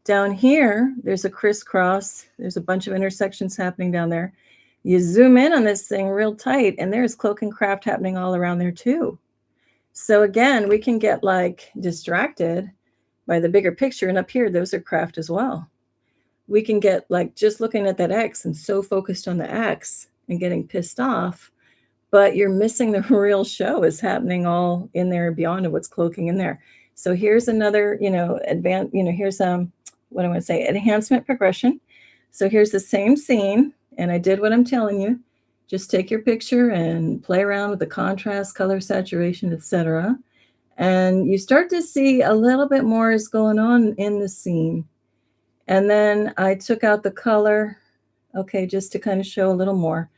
Down here, there's a crisscross. There's a bunch of intersections happening down there. You zoom in on this thing real tight, and there's cloaking craft happening all around there too. So again, we can get like distracted by the bigger picture, and up here, those are craft as well. We can get like just looking at that X and so focused on the X and getting pissed off, but you're missing the real show is happening all in there beyond what's cloaking in there. So here's another, you know, here's what I want to say, enhancement progression. So here's the same scene, and I did what I'm telling you. Just take your picture and play around with the contrast, color, saturation, etc. And you start to see a little bit more is going on in the scene. And then I took out the color, okay, just to kind of show a little more.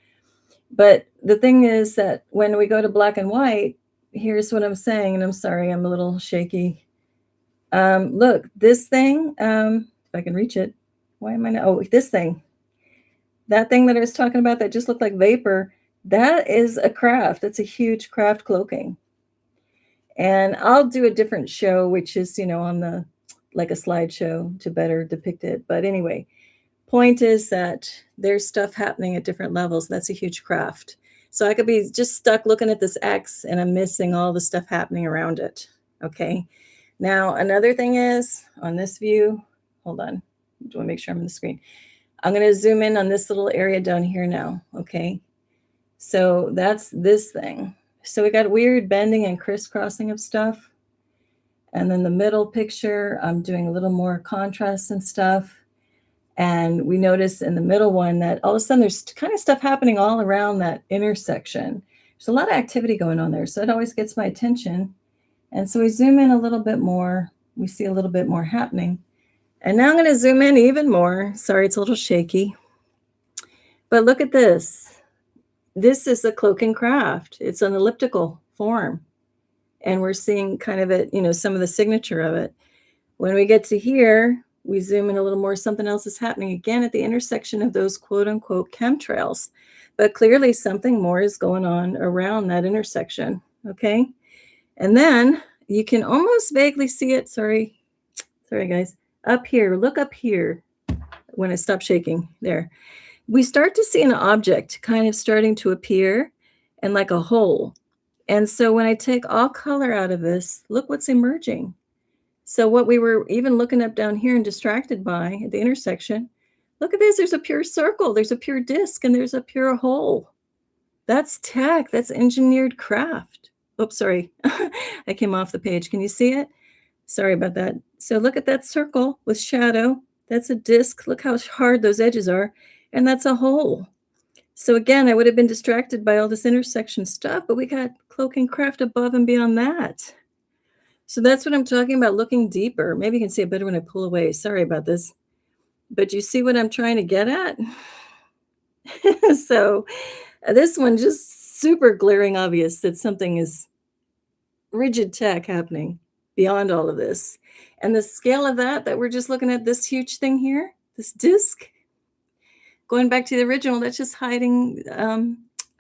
But the thing is that when we go to black and white, here's what I'm saying, and I'm sorry, I'm a little shaky. Look, this thing, if I can reach it, why am I not? Oh, this thing, that thing that I was talking about that just looked like vapor, that is a craft. That's a huge craft cloaking. And I'll do a different show, which is, you know, on the, like a slideshow to better depict it. But anyway, point is that there's stuff happening at different levels. That's a huge craft. So I could be just stuck looking at this X and I'm missing all the stuff happening around it. Okay. Now, another thing is on this view, hold on. Do I make sure I'm on the screen? I'm going to zoom in on this little area down here now. Okay. So that's this thing. So we got weird bending and crisscrossing of stuff. And then the middle picture, I'm doing a little more contrast and stuff. And we notice in the middle one that all of a sudden there's kind of stuff happening all around that intersection. There's a lot of activity going on there. So it always gets my attention. And so we zoom in a little bit more. We see a little bit more happening. And now I'm going to zoom in even more. Sorry, it's a little shaky. But look at this. This is a cloaking craft. It's an elliptical form. And we're seeing kind of it, some of the signature of it. When we get to here, we zoom in a little more. Something else is happening again at the intersection of those quote unquote chemtrails. But clearly something more is going on around that intersection. Okay. And then you can almost vaguely see it. Sorry, guys. Up here, look up here when I stop shaking there. We start to see an object kind of starting to appear and like a hole. And so when I take all color out of this, look what's emerging. So what we were even looking up down here and distracted by at the intersection, look at this. There's a pure circle. There's a pure disc and there's a pure hole. That's tech. That's engineered craft. Oops, sorry. I came off the page. Can you see it? Sorry about that. So look at that circle with shadow. That's a disc. Look how hard those edges are. And that's a hole. So again, I would have been distracted by all this intersection stuff, but we got cloaking craft above and beyond that. So that's what I'm talking about, looking deeper. Maybe you can see it better when I pull away. Sorry about this. But you see what I'm trying to get at? So this one just super glaring obvious that something is rigid tech happening beyond all of this. And the scale of that we're just looking at, this huge thing here, this disc, going back to the original, that's just hiding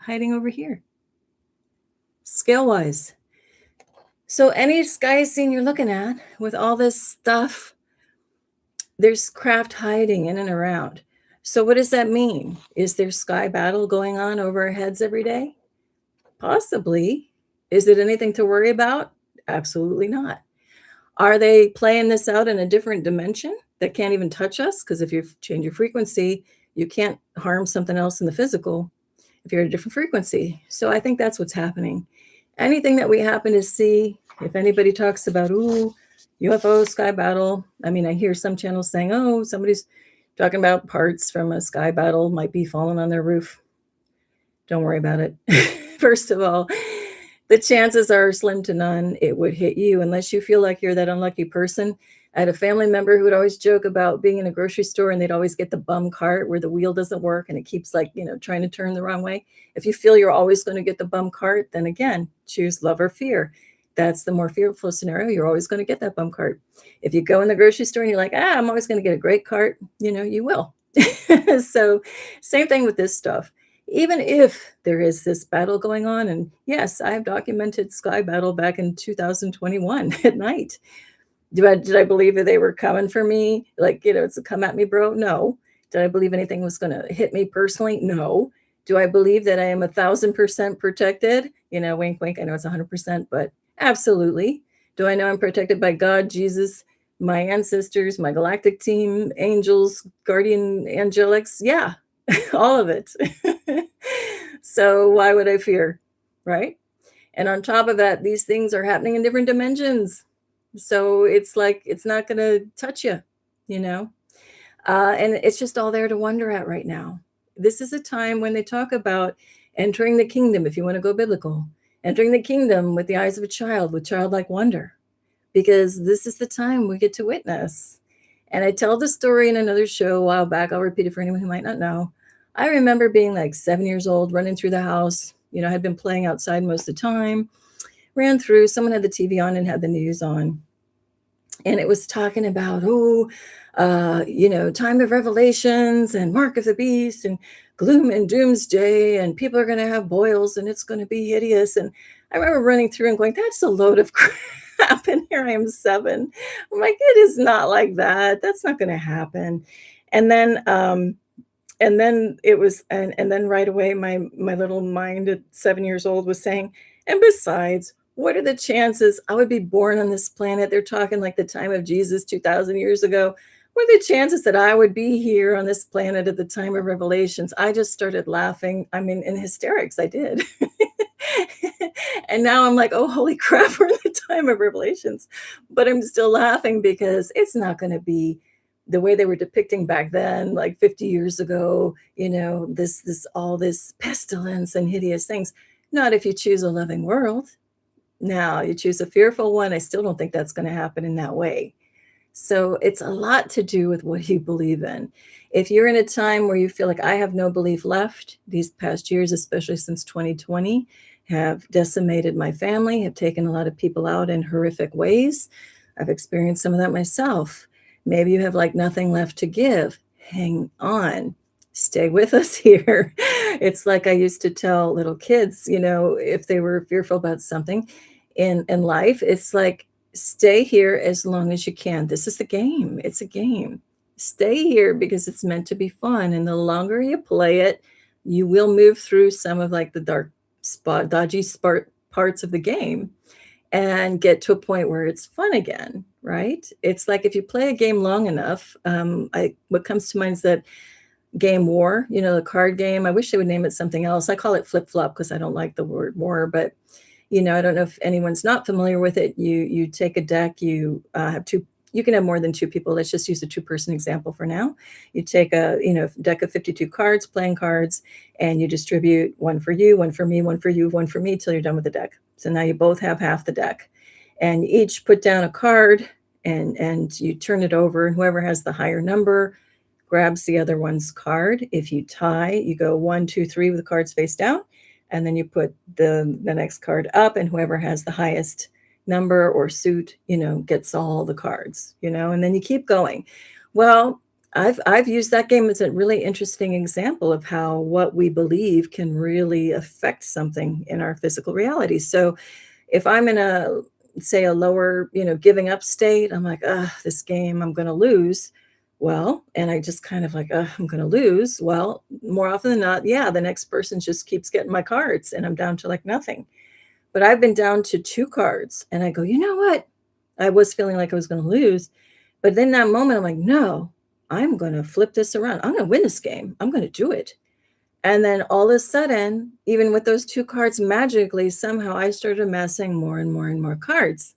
over here, scale-wise. So any sky scene you're looking at with all this stuff, there's craft hiding in and around. So what does that mean? Is there sky battle going on over our heads every day? Possibly. Is it anything to worry about? Absolutely not. Are they playing this out in a different dimension that can't even touch us? Because if you change your frequency, you can't harm something else in the physical if you're at a different frequency. So I think that's what's happening. Anything that we happen to see, if anybody talks about, UFO sky battle, I mean, I hear some channels saying, somebody's talking about parts from a sky battle might be falling on their roof. Don't worry about it. First of all, the chances are slim to none it would hit you unless you feel like you're that unlucky person. I had a family member who would always joke about being in a grocery store and they'd always get the bum cart where the wheel doesn't work and it keeps trying to turn the wrong way. If you feel you're always going to get the bum cart, then again, choose love or fear. That's the more fearful scenario. You're always going to get that bum cart. If you go in the grocery store and you're like, I'm always going to get a great cart, you will. So same thing with this stuff. Even if there is this battle going on, and yes, I have documented sky battle back in 2021 at night. Did I believe that they were coming for me? It's a come at me, bro? No. Did I believe anything was going to hit me personally? No. Do I believe that I am 1,000% protected? Wink, wink. I know it's 100%, but absolutely. Do I know I'm protected by God, Jesus, my ancestors, my galactic team, angels, guardian angelics? Yeah, all of it. So why would I fear? Right? And on top of that, these things are happening in different dimensions. So it's like, it's not going to touch you, and it's just all there to wonder at right now. This is a time when they talk about entering the kingdom, if you want to go biblical, entering the kingdom with the eyes of a child, with childlike wonder, because this is the time we get to witness. And I tell the story in another show a while back. I'll repeat it for anyone who might not know. I remember being like 7 years old, running through the house. I had been playing outside most of the time. Ran through, someone had the TV on and had the news on. And it was talking about, time of revelations and mark of the beast and gloom and doomsday and people are going to have boils and it's going to be hideous. And I remember running through and going, that's a load of crap. And here I am 7. I'm like, it is not like that. That's not going to happen. And then it was, and then right away, my little mind at 7 years old was saying, and besides, What are the chances I would be born on this planet? They're talking like the time of Jesus 2,000 years ago. What are the chances that I would be here on this planet at the time of Revelations? I just started laughing. I mean, in hysterics, I did. And now I'm like, oh, holy crap, we're in the time of Revelations. But I'm still laughing because it's not going to be the way they were depicting back then, like 50 years ago, all this pestilence and hideous things. Not if you choose a loving world. Now, you choose a fearful one. I still don't think that's going to happen in that way. So it's a lot to do with what you believe in. If you're in a time where you feel like I have no belief left, these past years, especially since 2020, have decimated my family, have taken a lot of people out in horrific ways. I've experienced some of that myself. Maybe you have like nothing left to give. Hang on. Stay with us here. It's like I used to tell little kids, if they were fearful about something in life, it's like, stay here as long as you can. This is a game. It's a game. Stay here because it's meant to be fun. And the longer you play it, you will move through some of like the dodgy parts of the game and get to a point where it's fun again, right? It's like if you play a game long enough, what comes to mind is that game War, the card game. I wish they would name it something else. I call it flip flop because I don't like the word war, but I don't know if anyone's not familiar with it. You take a deck, you have two, you can have more than two people. Let's just use a two-person example for now. You take a deck of 52 cards, playing cards, and you distribute one for you, one for me, one for you, one for me till you're done with the deck. So now you both have half the deck. And you each put down a card and you turn it over, and whoever has the higher number grabs the other one's card. If you tie, you go 1, 2, 3 with the cards face down. And then you put the next card up, and whoever has the highest number or suit, gets all the cards, and then you keep going. Well, I've used that game as a really interesting example of how what we believe can really affect something in our physical reality. So if I'm in a lower, giving up state, I'm like, this game, I'm going to lose. Well, and I just kind of like, I'm going to lose. Well, more often than not, yeah, the next person just keeps getting my cards and I'm down to like nothing. But I've been down to 2 cards and I go, you know what? I was feeling like I was going to lose. But then that moment, I'm like, no, I'm going to flip this around. I'm going to win this game. I'm going to do it. And then all of a sudden, even with those 2 cards, magically, somehow I started amassing more and more and more cards.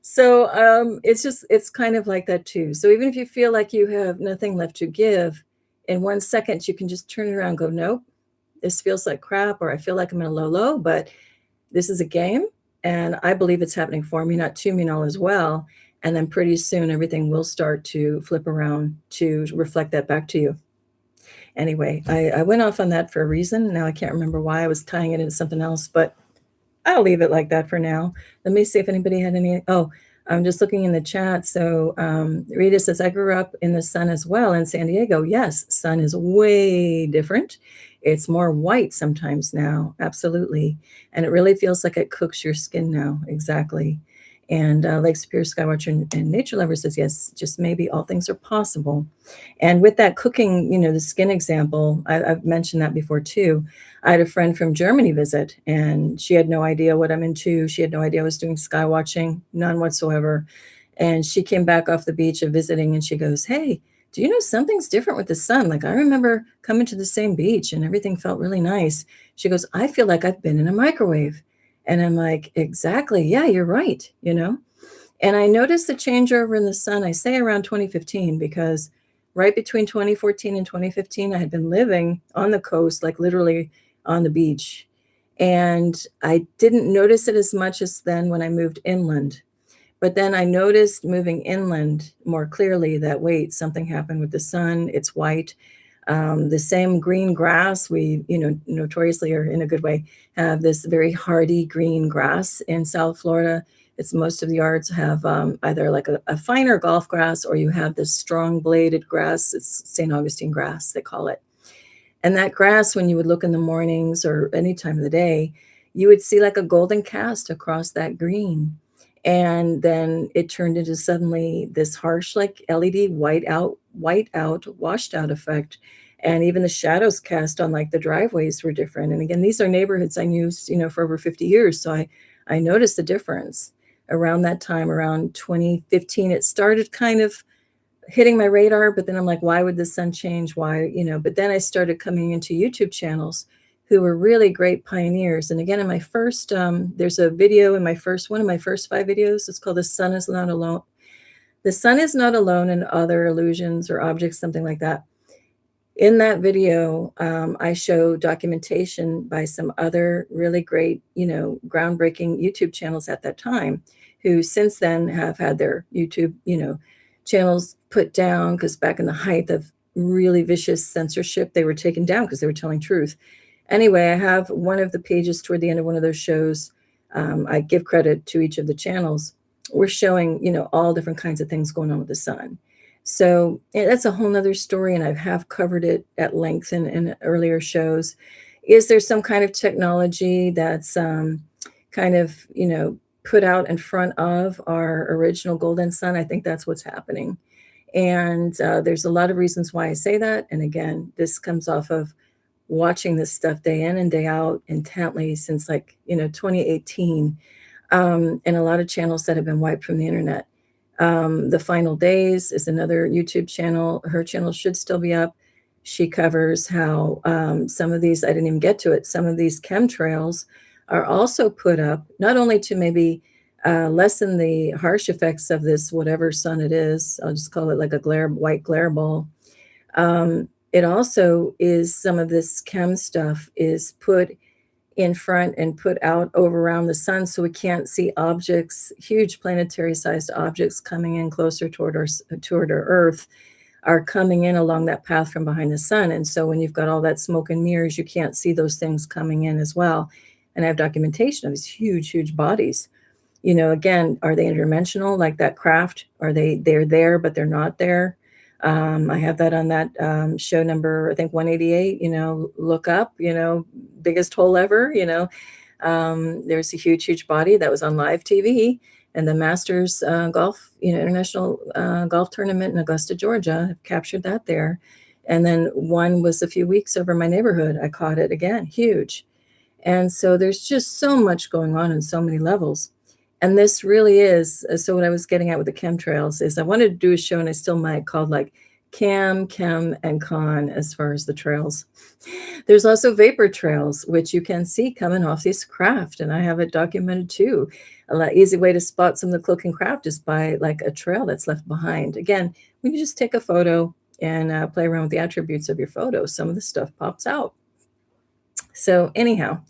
So it's kind of like that too. So even if you feel like you have nothing left to give, in 1 second, you can just turn it around and go, nope, this feels like crap, or I feel like I'm in a low, but this is a game. And I believe it's happening for me, not to me, and all as well. And then pretty soon everything will start to flip around to reflect that back to you. Anyway, I went off on that for a reason. Now I can't remember why. I was tying it into something else, but I'll leave it like that for now. Let me see if anybody had any. Oh, I'm just looking in the chat. So Rita says, I grew up in the sun as well in San Diego. Yes, sun is way different. It's more white sometimes now. Absolutely. And it really feels like it cooks your skin now. Exactly. And Lake Superior Skywatcher and Nature Lover says, yes, just maybe all things are possible. And with that cooking, the skin example, I've mentioned that before too. I had a friend from Germany visit, and she had no idea what I'm into. She had no idea I was doing sky watching, none whatsoever. And she came back off the beach of visiting, and she goes, hey, do you know something's different with the sun? Like, I remember coming to the same beach and everything felt really nice. She goes, I feel like I've been in a microwave. And I'm like, exactly. Yeah, you're right. And I noticed the changeover in the sun, I say around 2015, because right between 2014 and 2015, I had been living on the coast, like literally on the beach. And I didn't notice it as much as then when I moved inland. But then I noticed moving inland more clearly that, wait, something happened with the sun. It's white. The same green grass, we, notoriously, or in a good way, have this very hardy green grass in South Florida. It's most of the yards have either like a finer golf grass, or you have this strong bladed grass. It's St. Augustine grass, they call it. And that grass, when you would look in the mornings or any time of the day, you would see like a golden cast across that green. And then it turned into suddenly this harsh, like LED white out, washed out effect. And even the shadows cast on like the driveways were different. And again, these are neighborhoods I knew, for over 50 years. So I noticed the difference around that time, around 2015. It started kind of hitting my radar, but then I'm like, why would the sun change? Why, but then I started coming into YouTube channels who were really great pioneers. And again, in my first, there's a video in one of my first 5 videos. It's called The Sun Is Not Alone. The Sun Is Not Alone and Other Illusions or Objects, something like that. In that video, I show documentation by some other really great, groundbreaking YouTube channels at that time, who since then have had their YouTube, channels put down, because back in the height of really vicious censorship, they were taken down because they were telling truth. Anyway, I have one of the pages toward the end of one of those shows. I give credit to each of the channels. We're showing, all different kinds of things going on with the sun. So that's a whole nother story, and I have covered it at length in earlier shows. Is there some kind of technology that's kind of, put out in front of our original golden sun? I think that's what's happening. And there's a lot of reasons why I say that. And again, this comes off of watching this stuff day in and day out intently since 2018, and a lot of channels that have been wiped from the internet. The Final Days is another YouTube channel. Her channel should still be up. She covers how some of these, I didn't even get to it, some of these chemtrails are also put up, not only to maybe lessen the harsh effects of this, whatever sun it is. I'll just call it like a white glare ball. It also is, some of this chem stuff is put in front and put out over around the sun, so we can't see objects, huge planetary sized objects coming in closer toward our Earth, are coming in along that path from behind the sun. And so when you've got all that smoke and mirrors, you can't see those things coming in as well. And I have documentation of these huge bodies. Again, are they interdimensional like that craft? They're there, but they're not there? I have that on that show number, I think 188, look up, biggest hole ever, there's a huge body that was on live TV, and the Masters golf, international golf tournament in Augusta, Georgia, I've captured that there. And then one was a few weeks over my neighborhood. I caught it again, huge. And so there's just so much going on so many levels. And this really is, so what I was getting at with the chemtrails is I wanted to do a show, and I still might, called like chem, and con as far as the trails. There's also vapor trails, which you can see coming off this craft, and I have it documented too. Easy way to spot some of the cloaking craft is by like a trail that's left behind. Again, when you just take a photo and play around with the attributes of your photo, some of the stuff pops out. So anyhow,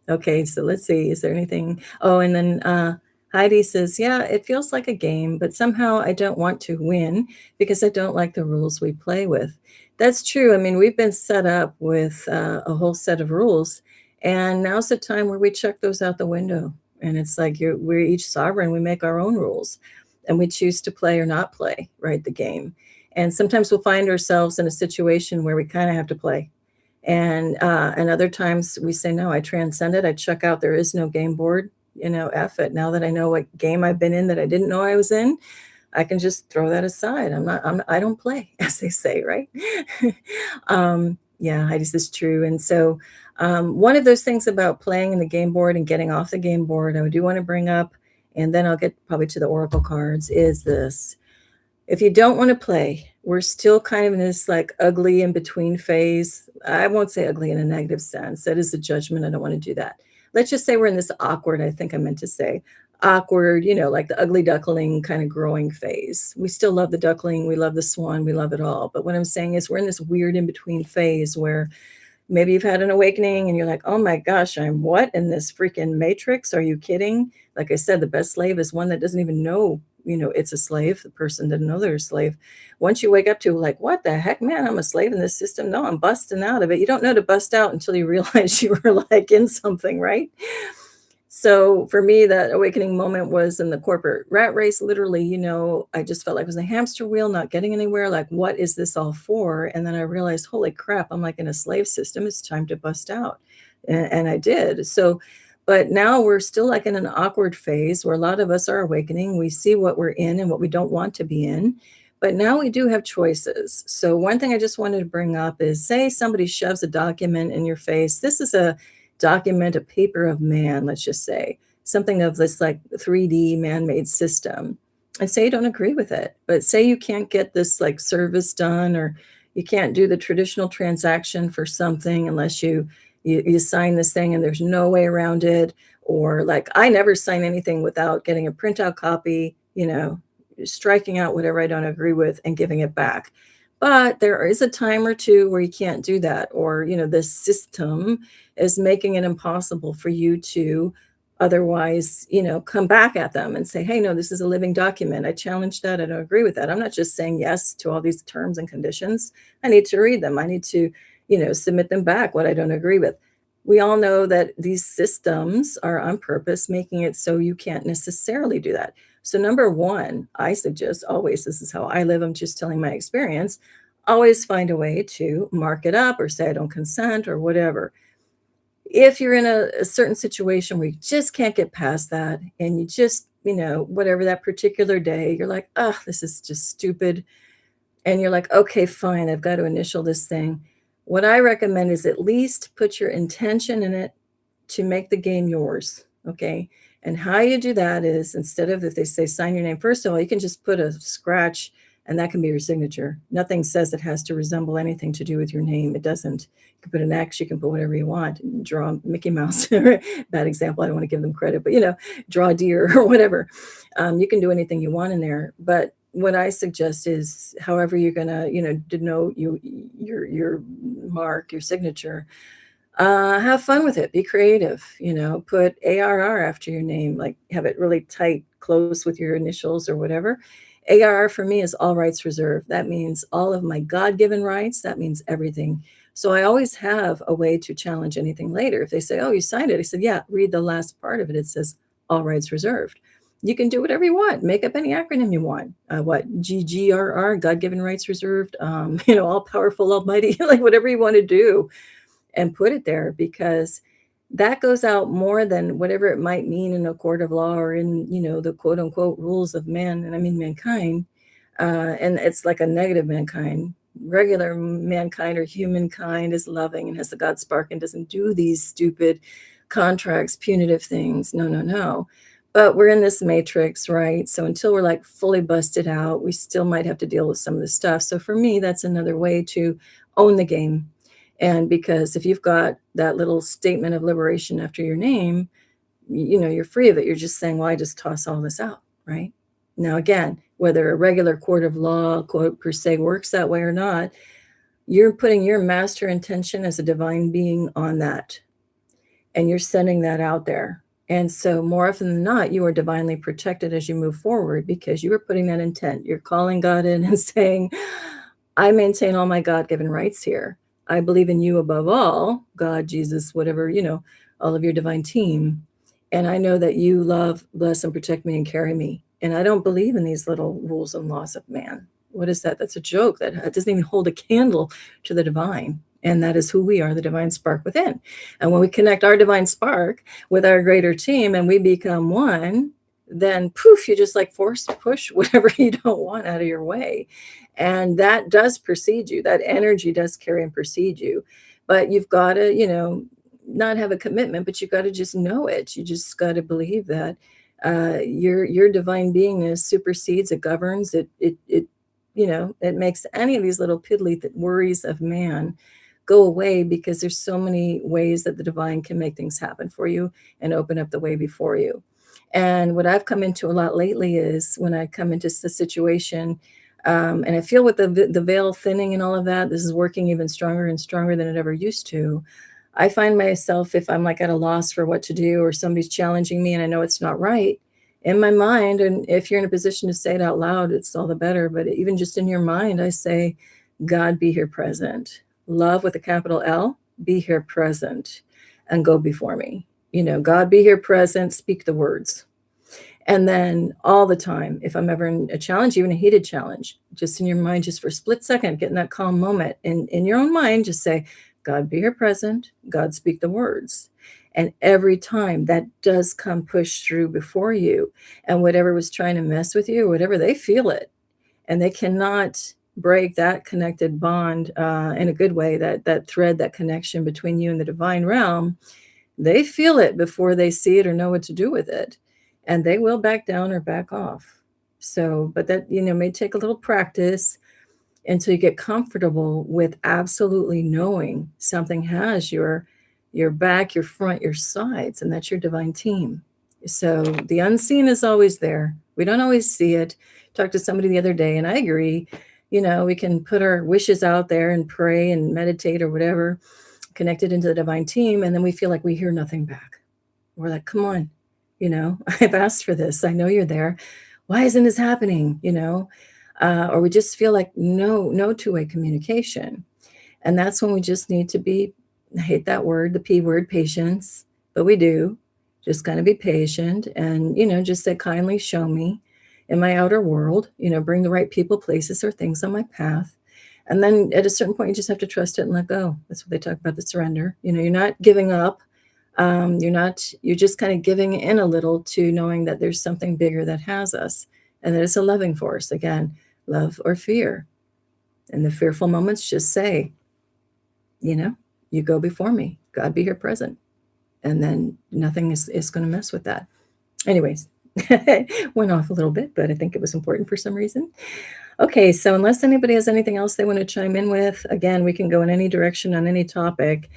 okay, so let's see, is there anything? Oh, and then Heidi says, yeah, it feels like a game, but somehow I don't want to win because I don't like the rules we play with. That's true. I mean, we've been set up with a whole set of rules, and now's the time where we check those out the window. And it's like we're each sovereign. We make our own rules, and we choose to play or not play, right, the game. And sometimes we'll find ourselves in a situation where we kind of have to play. And other times we say, no, I transcend it. I check out. There is no game board, F it. Now that I know what game I've been in that I didn't know I was in, I can just throw that aside. I don't play, as they say, right? Yeah, Heidi, this is true. And so one of those things about playing in the game board and getting off the game board, I do want to bring up, and then I'll get probably to the oracle cards, is this. If you don't want to play, we're still kind of in this like ugly in between phase. I won't say ugly in a negative sense. That is a judgment. I don't want to do that. Let's just say we're in this awkward, I think I meant to say awkward, like the ugly duckling kind of growing phase. We still love the duckling. We love the swan. We love it all. But what I'm saying is we're in this weird in between phase where maybe you've had an awakening and you're like, oh my gosh, I'm what in this freaking matrix? Are you kidding? Like I said, the best slave is one that doesn't even know, it's a slave. The person didn't know they're a slave. Once you wake up to like, what the heck, man, I'm a slave in this system. No, I'm busting out of it. You don't know to bust out until you realize you were like in something, right? So for me, that awakening moment was in the corporate rat race. Literally, I just felt like I was a hamster wheel, not getting anywhere. Like, what is this all for? And then I realized, holy crap, I'm like in a slave system. It's time to bust out. And I did. So, but now we're still like in an awkward phase where a lot of us are awakening. We see what we're in and what we don't want to be in. But now we do have choices. So one thing I just wanted to bring up is, say somebody shoves a document in your face. This is a document, a paper of man, let's just say, something of this like 3D man-made system. And say you don't agree with it, but say you can't get this like service done, or you can't do the traditional transaction for something unless you sign this thing and there's no way around it. Or like, I never sign anything without getting a printout copy, striking out whatever I don't agree with and giving it back. But there is a time or two where you can't do that, or this system is making it impossible for you to otherwise come back at them and say, hey, no, this is a living document, I challenge that, I don't agree with that. I'm not just saying yes to all these terms and conditions. I need to read them, I need to submit them back, what I don't agree with. We all know that these systems are on purpose, making it so you can't necessarily do that. So number one, I suggest always, this is how I live, I'm just telling my experience, always find a way to mark it up or say I don't consent or whatever. If you're in a certain situation where you just can't get past that, and you just, whatever that particular day, you're like, oh, this is just stupid. And you're like, okay, fine, I've got to initial this thing. What I recommend is at least put your intention in it to make the game yours, okay? And how you do that is, instead of, if they say sign your name, first of all, you can just put a scratch, and that can be your signature. Nothing says it has to resemble anything to do with your name. It doesn't. You can put an X, you can put whatever you want. Draw Mickey Mouse, bad example, I don't want to give them credit, but draw a deer or whatever. You can do anything you want in there. But what I suggest is, however you're gonna, denote your mark, your signature, have fun with it. Be creative. Put ARR after your name, like have it really tight, close with your initials or whatever. ARR for me is all rights reserved. That means all of my God-given rights. That means everything. So I always have a way to challenge anything later. If they say, oh, you signed it, I said, yeah, read the last part of it. It says all rights reserved. You can do whatever you want. Make up any acronym you want. GGRR, God-given rights reserved, all powerful, almighty, like whatever you want to do, and put it there, because that goes out more than whatever it might mean in a court of law or in, the quote unquote rules of man. And I mean mankind. And it's like a negative mankind. Regular mankind or humankind is loving and has the God spark and doesn't do these stupid contracts, punitive things. No, no, no. But we're in this matrix, right? So until we're like fully busted out, we still might have to deal with some of this stuff. So for me, that's another way to own the game. And because if you've got that little statement of liberation after your name, you're free of it. You're just saying, well, I just toss all this out, right? Now, again, whether a regular court of law, quote, per se, works that way or not, you're putting your master intention as a divine being on that. And you're sending that out there. And so more often than not, you are divinely protected as you move forward, because you are putting that intent. You're calling God in and saying, I maintain all my God-given rights here. I believe in you above all, God, Jesus, whatever, all of your divine team. And I know that you love, bless, and protect me and carry me. And I don't believe in these little rules and laws of man. What is that? That's a joke. That doesn't even hold a candle to the divine. And that is who we are, the divine spark within. And when we connect our divine spark with our greater team and we become one, then poof, you just like force push whatever you don't want out of your way. And that does precede you. That energy does carry and precede you. But you've got to, not have a commitment, but you've got to just know it. You just got to believe that your divine beingness supersedes, it governs, it makes any of these little piddly worries of man go away, because there's so many ways that the divine can make things happen for you and open up the way before you. And what I've come into a lot lately is when I come into the situation, and I feel with the veil thinning and all of that, this is working even stronger and stronger than it ever used to. I find myself, if I'm like at a loss for what to do, or somebody's challenging me and I know it's not right, in my mind, and if you're in a position to say it out loud, it's all the better. But even just in your mind, I say, God, be here present. Love with a capital L, be here present and go before me. God, be here present, speak the words. And then all the time, if I'm ever in a challenge, even a heated challenge, just in your mind, just for a split second, get in that calm moment. And in your own mind, just say, God, be here present, God, speak the words. And every time that does come push through before you, and whatever was trying to mess with you, or whatever, they feel it. and they cannot break that connected bond in a good way, that thread, that connection between you and the divine realm. They feel it before they see it or know what to do with it, and they will back down or back off. So, but that, may take a little practice until you get comfortable with absolutely knowing something has your back, your front, your sides, and that's your divine team. So the unseen is always there. We don't always see it. Talked to somebody the other day, and I agree. We can put our wishes out there and pray and meditate or whatever, connected into the divine team, and then we feel like we hear nothing back. We're like, come on, I've asked for this. I know you're there. Why isn't this happening? Or we just feel like no two-way communication. And that's when we just need to be, I hate that word, the P word, patience, but we do just kind of be patient and, just say, kindly show me in my outer world, bring the right people, places, or things on my path. And then at a certain point, you just have to trust it and let go. That's what they talk about, the surrender. You're not giving up. You're just kind of giving in a little to knowing that there's something bigger that has us, and that it's a loving force. Again, love or fear. In the fearful moments, just say, you go before me. God be here present. And then nothing is going to mess with that. Anyways, went off a little bit, but I think it was important for some reason. Okay, so unless anybody has anything else they want to chime in with, again, we can go in any direction on any topic.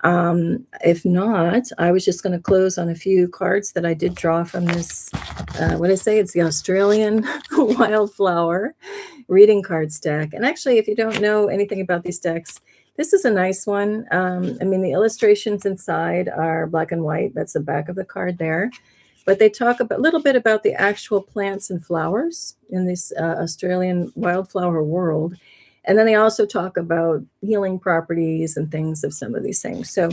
If not, I was just going to close on a few cards that I did draw from this, what I say, it's the Australian Wildflower reading card stack. And actually, if you don't know anything about these decks, this is a nice one. The illustrations inside are black and white. That's the back of the card there. But they talk a little bit about the actual plants and flowers in this Australian wildflower world. And then they also talk about healing properties and things of some of these things. So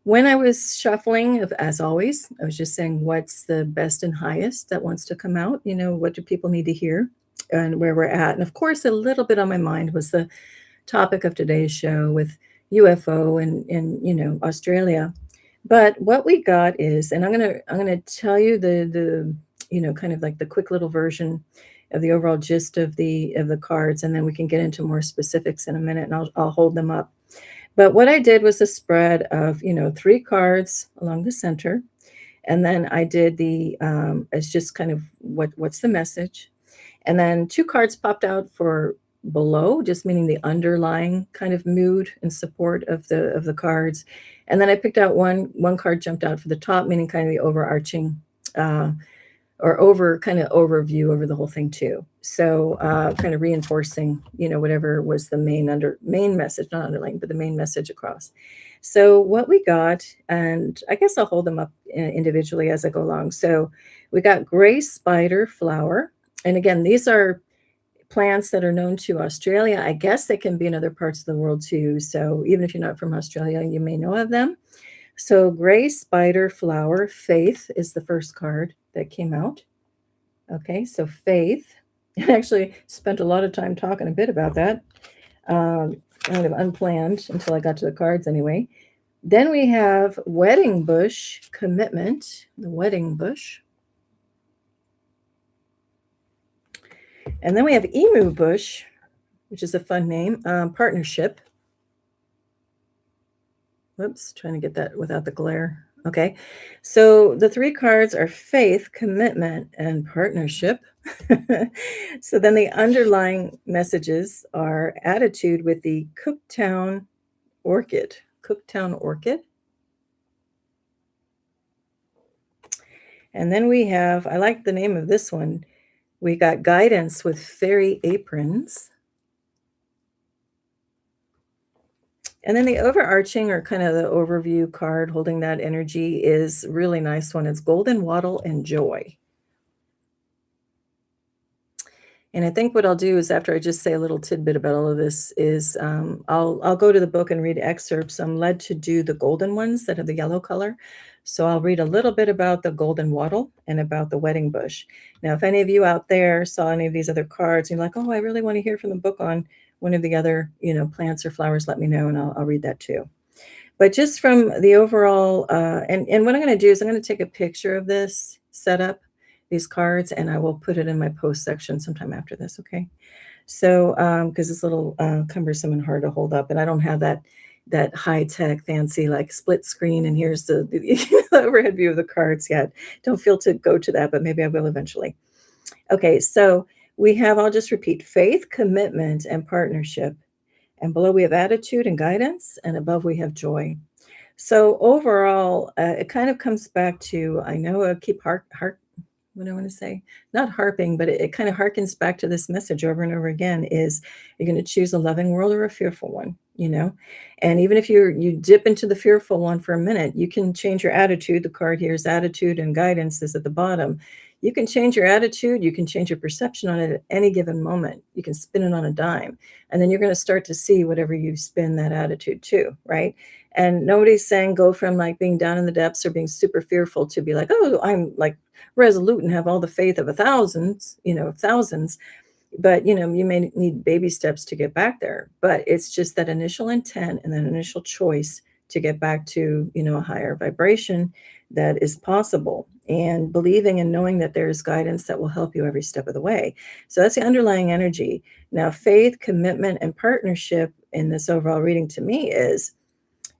when I was shuffling, as always, I was just saying, what's the best and highest that wants to come out? What do people need to hear and where we're at? And of course, a little bit on my mind was the topic of today's show with UFO and Australia. But what we got is, and I'm gonna tell you the kind of like the quick little version of the overall gist of the cards, and then we can get into more specifics in a minute, and I'll hold them up. But what I did was a spread of 3 cards along the center, and then I did the it's just kind of what's the message, and then 2 cards popped out for below, just meaning the underlying kind of mood and support of the cards. And then I picked out one card jumped out for the top, meaning kind of the overarching kind of overview over the whole thing too. So kind of reinforcing, whatever was the main message, not underlying, but the main message across. So what we got, and I guess I'll hold them up individually as I go along. So we got gray spider flower. And again, these are plants that are known to Australia. I guess they can be in other parts of the world too. So even if you're not from Australia, you may know of them. So gray spider flower, faith is the first card that came out. Okay, so faith. I actually spent a lot of time talking a bit about that. Kind of unplanned until I got to the cards anyway. Then we have wedding bush, commitment, the wedding bush. And then we have emu bush, which is a fun name, partnership. Whoops, trying to get that without the glare. Okay, so the 3 cards are faith, commitment, and partnership. So then the underlying messages are attitude with the Cooktown Orchid. Cooktown Orchid. And then we have, I like the name of this one, we got guidance with fairy aprons. And then the overarching, or kind of the overview card holding that energy, is a really nice one. It's golden wattle and joy. And I think what I'll do is, after I just say a little tidbit about all of this, is I'll go to the book and read excerpts. I'm led to do the golden ones that have the yellow color. So I'll read a little bit about the golden wattle and about the wedding bush. Now, if any of you out there saw any of these other cards, and you're like, oh, I really want to hear from the book on one of the other, plants or flowers, let me know, and I'll read that too. But just from the overall, and what I'm going to do is I'm going to take a picture of this setup, these cards, and I will put it in my post section sometime after this, okay? So, because it's a little cumbersome and hard to hold up, and I don't have that high tech, fancy like split screen, and here's the overhead view of the cards yet. Don't feel to go to that, but maybe I will eventually. Okay, so we have, I'll just repeat, faith, commitment, and partnership. And below we have attitude and guidance, and above we have joy. So overall, it kind of comes back to, I know I keep what do I want to say? Not harping, but it kind of harkens back to this message over and over again is you're going to choose a loving world or a fearful one, you know? And even if you dip into the fearful one for a minute, you can change your attitude. The card here is attitude and guidance is at the bottom. You can change your attitude. You can change your perception on it at any given moment. You can spin it on a dime. And then you're going to start to see whatever you spin that attitude to, right? And nobody's saying go from like being down in the depths or being super fearful to be like, oh, I'm like resolute and have all the faith of thousands. But, you may need baby steps to get back there. But it's just that initial intent and that initial choice to get back to, a higher vibration that is possible, and believing and knowing that there's guidance that will help you every step of the way. So that's the underlying energy. Now, faith, commitment, and partnership in this overall reading to me is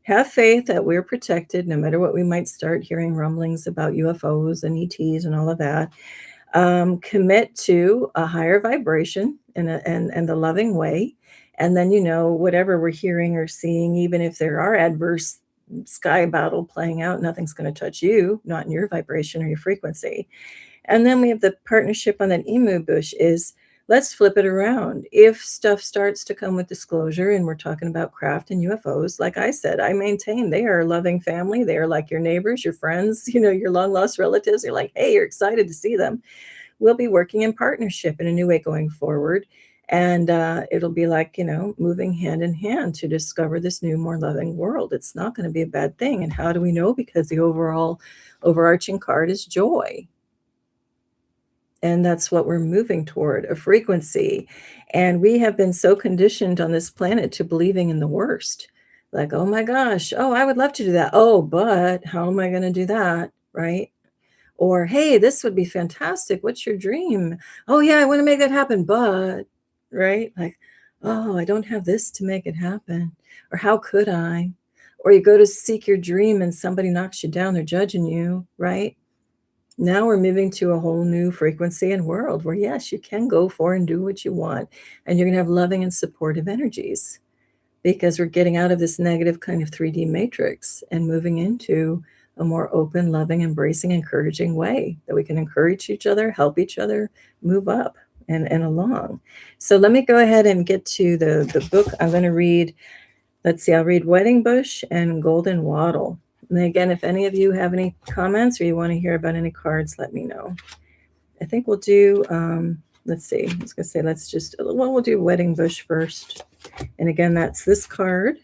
have faith that we're protected no matter what we might start hearing rumblings about UFOs and ETs and all of that. Commit to a higher vibration and the loving way. And then, whatever we're hearing or seeing, even if there are adverse sky battle playing out, nothing's going to touch you, not in your vibration or your frequency. And then we have the partnership on that emu bush is, let's flip it around. If stuff starts to come with disclosure and we're talking about craft and UFOs, like I said, I maintain they are a loving family. They are like your neighbors, your friends, your long lost relatives. You're like, hey, you're excited to see them. We'll be working in partnership in a new way going forward. And it'll be like, moving hand in hand to discover this new, more loving world. It's not going to be a bad thing. And how do we know? Because the overarching card is joy. And that's what we're moving toward, a frequency. And we have been so conditioned on this planet to believing in the worst. Like, oh my gosh, oh, I would love to do that. Oh, but how am I going to do that? Right? Or, hey, this would be fantastic. What's your dream? Oh, yeah, I want to make that happen. But, right? Like, oh, I don't have this to make it happen. Or how could I? Or you go to seek your dream and somebody knocks you down. They're judging you, right? Now we're moving to a whole new frequency and world where, yes, you can go for and do what you want. And you're going to have loving and supportive energies because we're getting out of this negative kind of 3D matrix and moving into a more open, loving, embracing, encouraging way that we can encourage each other, help each other move up and along. So let me go ahead and get to the book I'm going to read. Let's see, I'll read Wedding Bush and Golden Wattle. And again, if any of you have any comments or you want to hear about any cards, let me know. I think we'll do, let's see, I was going to say, we'll do Wedding Bush first. And again, that's this card.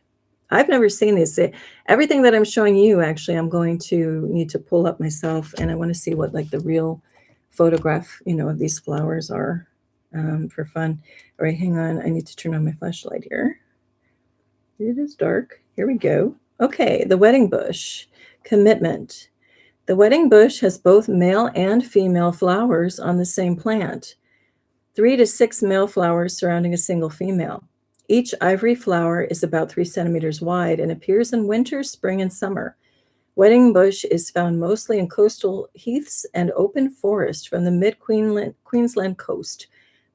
I've never seen this. Everything that I'm showing you, actually, I'm going to need to pull up myself, and I want to see what like the real photograph, of these flowers are for fun. All right, hang on. I need to turn on my flashlight here. It is dark. Here we go. Okay, the wedding bush, commitment. The wedding bush has both male and female flowers on the same plant. 3 to 6 male flowers surrounding a single female. Each ivory flower is about 3 centimeters wide and appears in winter, spring, and summer. Wedding bush is found mostly in coastal heaths and open forest from the mid-Queensland coast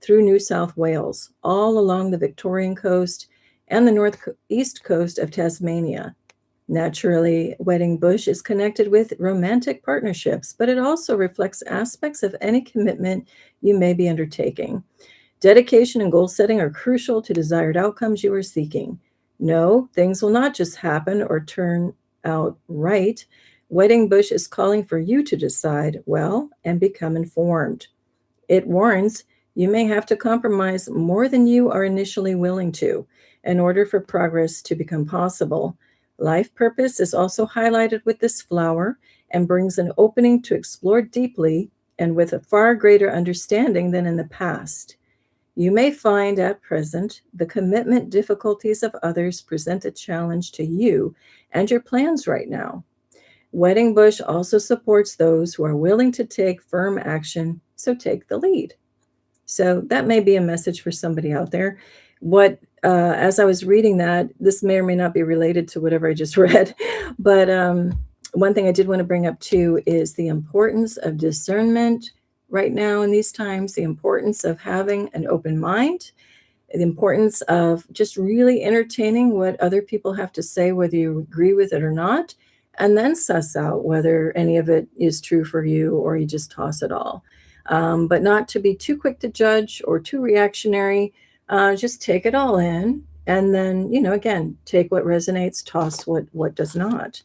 through New South Wales, all along the Victorian coast and the northeast coast of Tasmania. Naturally, wedding bush is connected with romantic partnerships, but it also reflects aspects of any commitment you may be undertaking. Dedication and goal setting are crucial to desired outcomes you are seeking. No, things will not just happen or turn out right. Wedding bush is calling for you to decide well and become informed. It warns you may have to compromise more than you are initially willing to in order for progress to become possible. Life purpose is also highlighted with this flower and brings an opening to explore deeply and with a far greater understanding than in the past. You may find at present the commitment difficulties of others present a challenge to you and your plans right now. Wedding bush also supports those who are willing to take firm action, so take the lead. So that may be a message for somebody out there. As I was reading that, this may or may not be related to whatever I just read, but one thing I did want to bring up too is the importance of discernment right now in these times, the importance of having an open mind, the importance of just really entertaining what other people have to say, whether you agree with it or not, and then suss out whether any of it is true for you or you just toss it all. But not to be too quick to judge or too reactionary. Just take it all in, and then, again, take what resonates, toss what does not.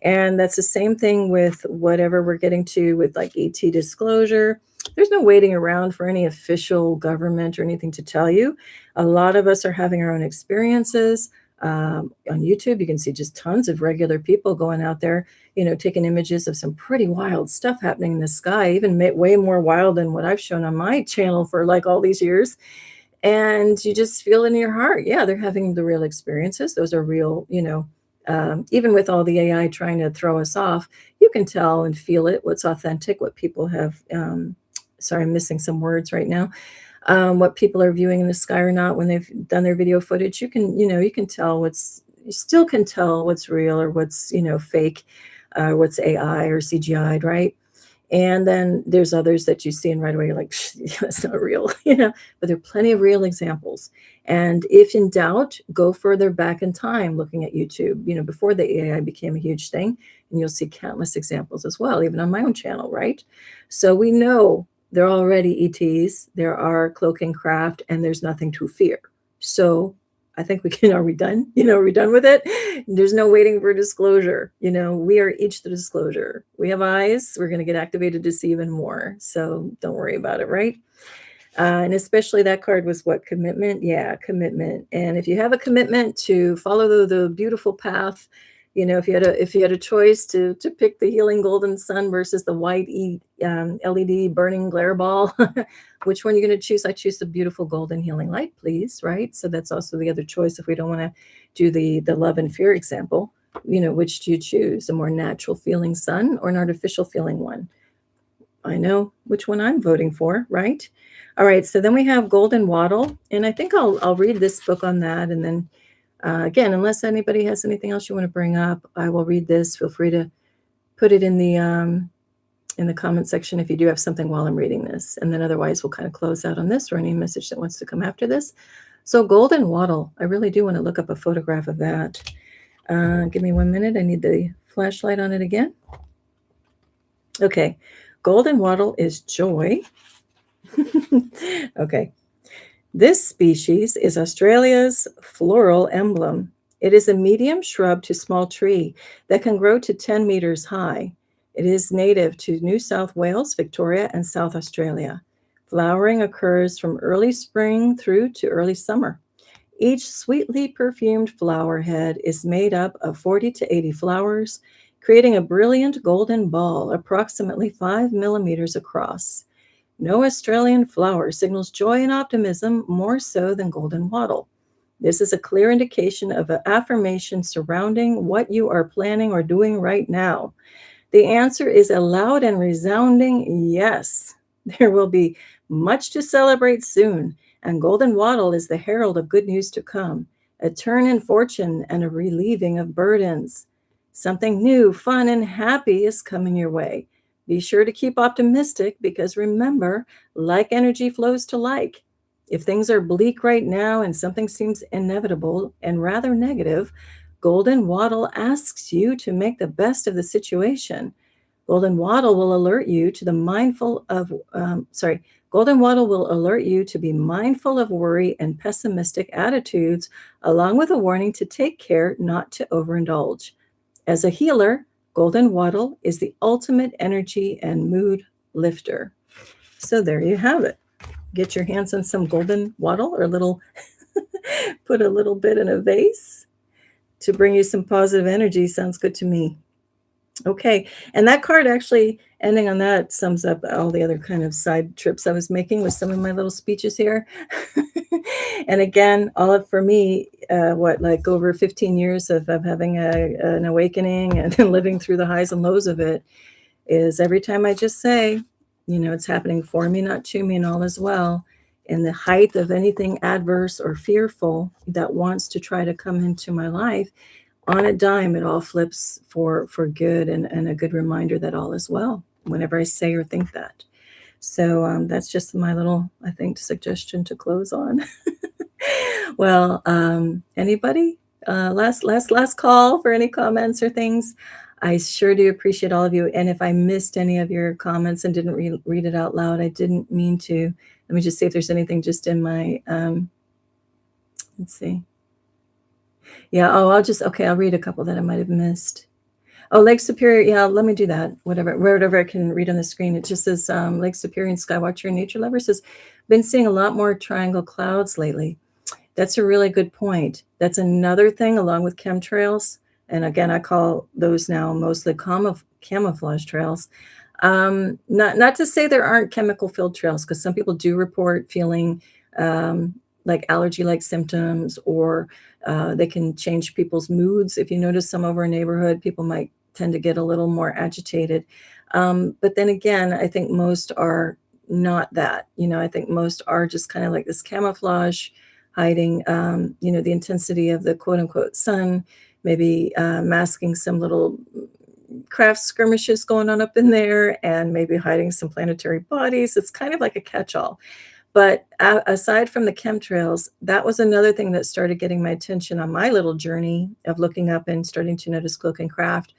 And that's the same thing with whatever we're getting to with like ET disclosure. There's no waiting around for any official government or anything to tell you. A lot of us are having our own experiences. On YouTube, you can see just tons of regular people going out there, taking images of some pretty wild stuff happening in the sky, even way more wild than what I've shown on my channel for like all these years. And you just feel in your heart, yeah, they're having the real experiences. Those are real, even with all the AI trying to throw us off, you can tell and feel it, what's authentic, what people have, sorry, I'm missing some words right now, what people are viewing in the sky or not when they've done their video footage. You can tell you still can tell what's real or what's, fake, what's AI or CGI'd, right? And then there's others that you see and right away you're like, that's not real, but there are plenty of real examples. And if in doubt, go further back in time looking at YouTube, before the AI became a huge thing, and you'll see countless examples as well, even on my own channel, right? So we know there are already ETs, there are cloaking craft, and there's nothing to fear. So I think are we done? Are we done with it? There's no waiting for disclosure. We are each the disclosure. We have eyes. We're going to get activated to see even more. So don't worry about it, right? And especially that card was what? Commitment? Yeah, commitment. And if you have a commitment to follow the beautiful path, if you had a choice to pick the healing golden sun versus the white LED burning glare ball, which one are you going to choose? I choose the beautiful golden healing light, please, right? So that's also the other choice if we don't want to do the love and fear example. Which do you choose? A more natural feeling sun or an artificial feeling one? I know which one I'm voting for, right? All right, so then we have Golden Wattle, and I think I'll read this book on that, and then again, unless anybody has anything else you want to bring up, I will read this. Feel free to put it in the comment section if you do have something while I'm reading this. And then otherwise, we'll kind of close out on this or any message that wants to come after this. So Golden Wattle, I really do want to look up a photograph of that. Give me 1 minute. I need the flashlight on it again. Okay. Golden Wattle is joy. Okay. This species is Australia's floral emblem. It is a medium shrub to small tree that can grow to 10 meters high. It is native to New South Wales, Victoria, and South Australia. Flowering occurs from early spring through to early summer. Each sweetly perfumed flower head is made up of 40 to 80 flowers, creating a brilliant golden ball approximately 5 millimeters across. No Australian flower signals joy and optimism more so than Golden Wattle. This is a clear indication of an affirmation surrounding what you are planning or doing right now. The answer is a loud and resounding yes. There will be much to celebrate soon, and Golden Wattle is the herald of good news to come, a turn in fortune and a relieving of burdens. Something new, fun, and happy is coming your way. Be sure to keep optimistic because remember, like energy flows to like. If things are bleak right now and something seems inevitable and rather negative, Golden Wattle asks you to make the best of the situation. Golden Wattle will alert you to Golden Wattle will alert you to be mindful of worry and pessimistic attitudes, along with a warning to take care not to overindulge. As a healer, Golden Wattle is the ultimate energy and mood lifter. So there you have it. Get your hands on some Golden Wattle or put a little bit in a vase to bring you some positive energy. Sounds good to me. Okay, and that card actually ending on that sums up all the other kind of side trips I was making with some of my little speeches here. And again, all of for me, what, like over 15 years of having an awakening and living through the highs and lows of it, is every time I just say, it's happening for me, not to me, and all is well. In the height of anything adverse or fearful that wants to try to come into my life, on a dime, it all flips for good, and a good reminder that all is well whenever I say or think that. So that's just my little, I think, suggestion to close on. Well, anybody? Last call for any comments or things. I sure do appreciate all of you. And if I missed any of your comments and didn't read it out loud, I didn't mean to. Let me just see if there's anything just in my, let's see. Yeah, I'll read a couple that I might have missed. Oh, Lake Superior. Yeah, let me do that. Whatever I can read on the screen. It just says Lake Superior and Skywatcher and Nature Lover says, been seeing a lot more triangle clouds lately. That's a really good point. That's another thing along with chemtrails. And again, I call those now mostly camouflage trails. Not to say there aren't chemical filled trails, because some people do report feeling like allergy-like symptoms, or they can change people's moods. If you notice some over a neighborhood, people might tend to get a little more agitated. But then again, I think most are not that. I think most are just kind of like this camouflage, hiding, the intensity of the quote unquote sun, maybe masking some little craft skirmishes going on up in there, and maybe hiding some planetary bodies. It's kind of like a catch-all. But aside from the chemtrails, that was another thing that started getting my attention on my little journey of looking up and starting to notice cloak and craft,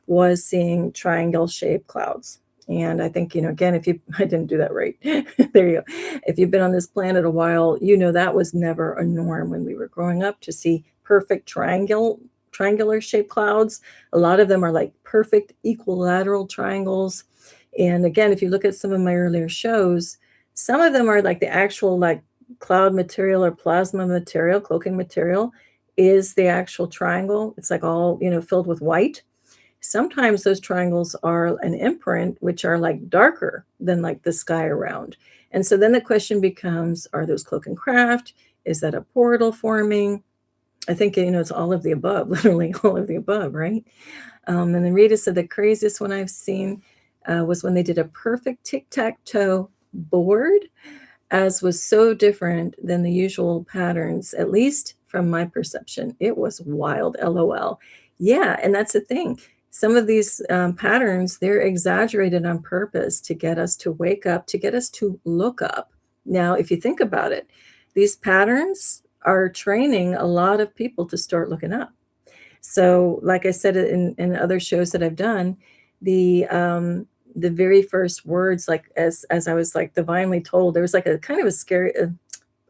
was seeing triangle-shaped clouds. And I think, again, I didn't do that right. There you go. If you've been on this planet a while, that was never a norm when we were growing up, to see perfect triangular shaped clouds. A lot of them are like perfect equilateral triangles. And again, if you look at some of my earlier shows, some of them are like the actual like cloud material or plasma material, cloaking material is the actual triangle. It's like all, filled with white. Sometimes those triangles are an imprint, which are like darker than like the sky around. And so then the question becomes, are those cloak and craft? Is that a portal forming? I think, it's all of the above, literally all of the above, right? And then Rita said the craziest one I've seen was when they did a perfect tic-tac-toe board, as was so different than the usual patterns, at least from my perception. It was wild, LOL. Yeah, and that's the thing. Some of these patterns, they're exaggerated on purpose to get us to wake up, to get us to look up. Now, if you think about it, these patterns are training a lot of people to start looking up. So, like I said in other shows that I've done, the very first words, like as I was like divinely told, there was like a kind of a scary.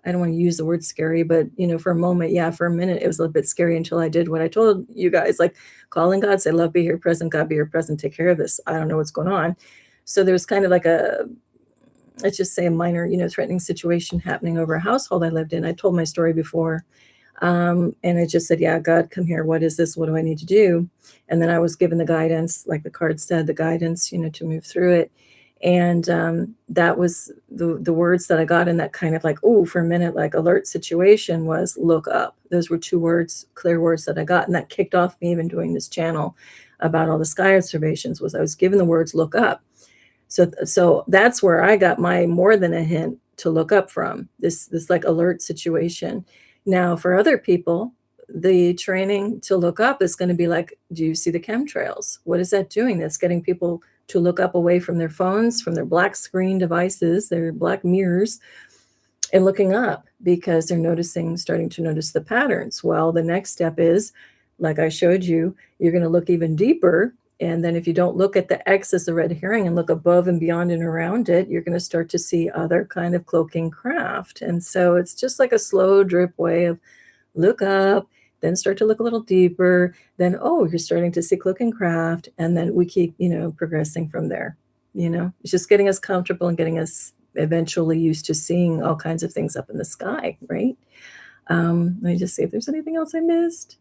I don't want to use the word scary, but for a moment, yeah, for a minute, it was a little bit scary until I did what I told you guys, like calling God, say, "Love, be here, present. God, be here, present. Take care of this. I don't know what's going on." So there's kind of like let's just say a minor, threatening situation happening over a household I lived in. I told my story before. And I just said, "Yeah, God, come here. What is this? What do I need to do?" And then I was given the guidance, like the card said, the guidance, to move through it. And that was the words that I got in that kind of like, oh, for a minute, like alert situation, was look up. Those were two words, clear words that I got. And that kicked off me even doing this channel about all the sky observations, was I was given the words look up. So that's where I got my more than a hint to look up from, this like alert situation. Now, for other people, the training to look up is going to be like, do you see the chemtrails? What is that doing? That's getting people to look up away from their phones, from their black screen devices, their black mirrors, and looking up because they're starting to notice the patterns. Well, the next step is, like I showed you, you're going to look even deeper. And then if you don't look at the X as the red herring and look above and beyond and around it, you're going to start to see other kind of cloaking craft. And so it's just like a slow drip way of look up, then start to look a little deeper, then, oh, you're starting to see cloaking craft. And then we keep, progressing from there. It's just getting us comfortable and getting us eventually used to seeing all kinds of things up in the sky, right? Let me just see if there's anything else I missed.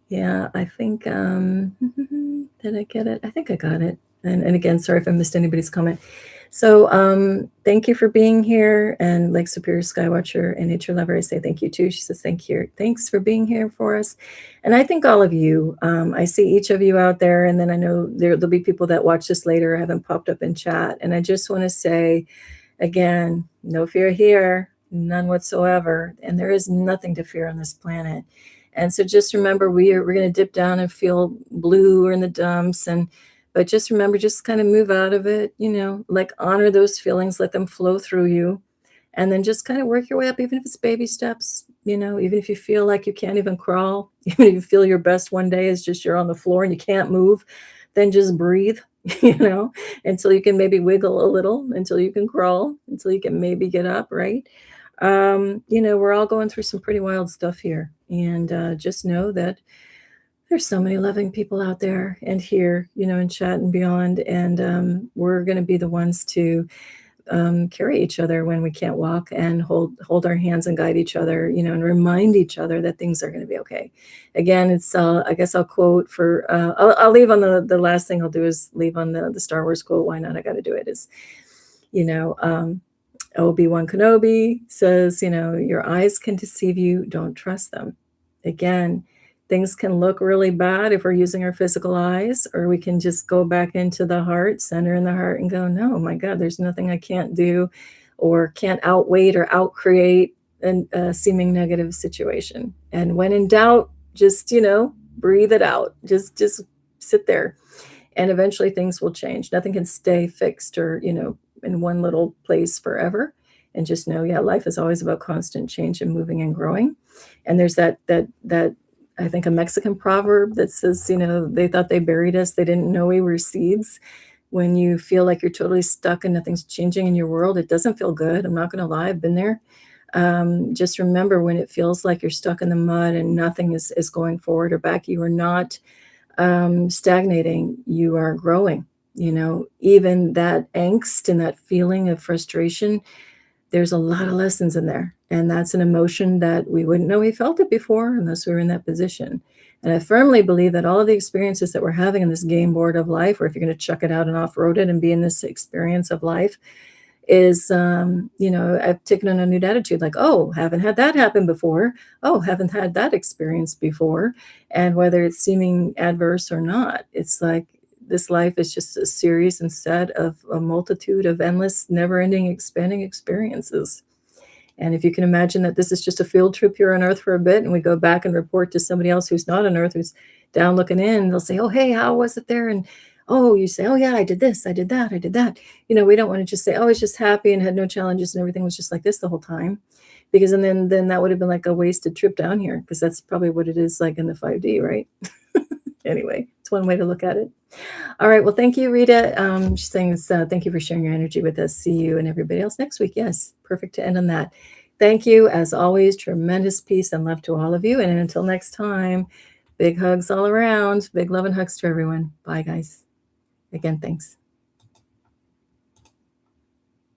Yeah, I think Did I get it? I think I got it. And again, sorry if I missed anybody's comment. So thank you for being here. And Lake Superior Skywatcher and Nature Lover, I say thank you too. She says thank you. Thanks for being here for us. And I thank all of you. I see each of you out there, and then I know there'll be people that watch this later, haven't popped up in chat. And I just want to say again, no fear here, none whatsoever. And there is nothing to fear on this planet. And so just remember, we're going to dip down and feel blue or in the dumps. But just remember, just kind of move out of it, like honor those feelings, let them flow through you. And then just kind of work your way up, even if it's baby steps, even if you feel like you can't even crawl, even if you feel your best one day is just you're on the floor and you can't move, then just breathe, until you can maybe wiggle a little, until you can crawl, until you can maybe get up, right? We're all going through some pretty wild stuff here. And just know that there's so many loving people out there and here, in chat and beyond. And we're going to be the ones to carry each other when we can't walk, and hold our hands and guide each other, and remind each other that things are going to be okay. Again, it's I guess I'll quote for I'll leave on the last thing I'll do is leave on the Star Wars quote. Why not? I got to do it. Is Obi-Wan Kenobi says, your eyes can deceive you. Don't trust them. Again, things can look really bad if we're using our physical eyes, or we can just go back into the heart, center in the heart, and go, no, my God, there's nothing I can't do or can't outweigh or outcreate a seeming negative situation. And when in doubt, just, breathe it out. Just sit there. And eventually things will change. Nothing can stay fixed or, in one little place forever. And just know, life is always about constant change and moving and growing. And there's that I think a Mexican proverb that says, they thought they buried us. They didn't know we were seeds. When you feel like you're totally stuck and nothing's changing in your world, it doesn't feel good. I'm not going to lie. I've been there. Just remember, when it feels like you're stuck in the mud and nothing is going forward or back, you are not stagnating. You are growing. Even that angst and that feeling of frustration, there's a lot of lessons in there. And that's an emotion that we wouldn't know we felt it before unless we were in that position. And I firmly believe that all of the experiences that we're having in this game board of life, or if you're going to chuck it out and off-road it and be in this experience of life, is, I've taken on a new attitude, like, oh, haven't had that happen before. Oh, haven't had that experience before. And whether it's seeming adverse or not, it's like, this life is just a series and set of a multitude of endless, never-ending, expanding experiences. And if you can imagine that this is just a field trip here on Earth for a bit, and we go back and report to somebody else who's not on Earth, who's down looking in, they'll say, oh, hey, how was it there? And, oh, you say, oh, yeah, I did this, I did that, I did that. We don't want to just say, oh, I was just happy and had no challenges and everything was just like this the whole time. Because then that would have been like a wasted trip down here, because that's probably what it is like in the 5D, right? Anyway, it's one way to look at it. All right. Well, thank you, Rita. She's saying thank you for sharing your energy with us. See you and everybody else next week. Yes, perfect to end on that. Thank you. As always, tremendous peace and love to all of you. And until next time, big hugs all around. Big love and hugs to everyone. Bye, guys. Again, thanks.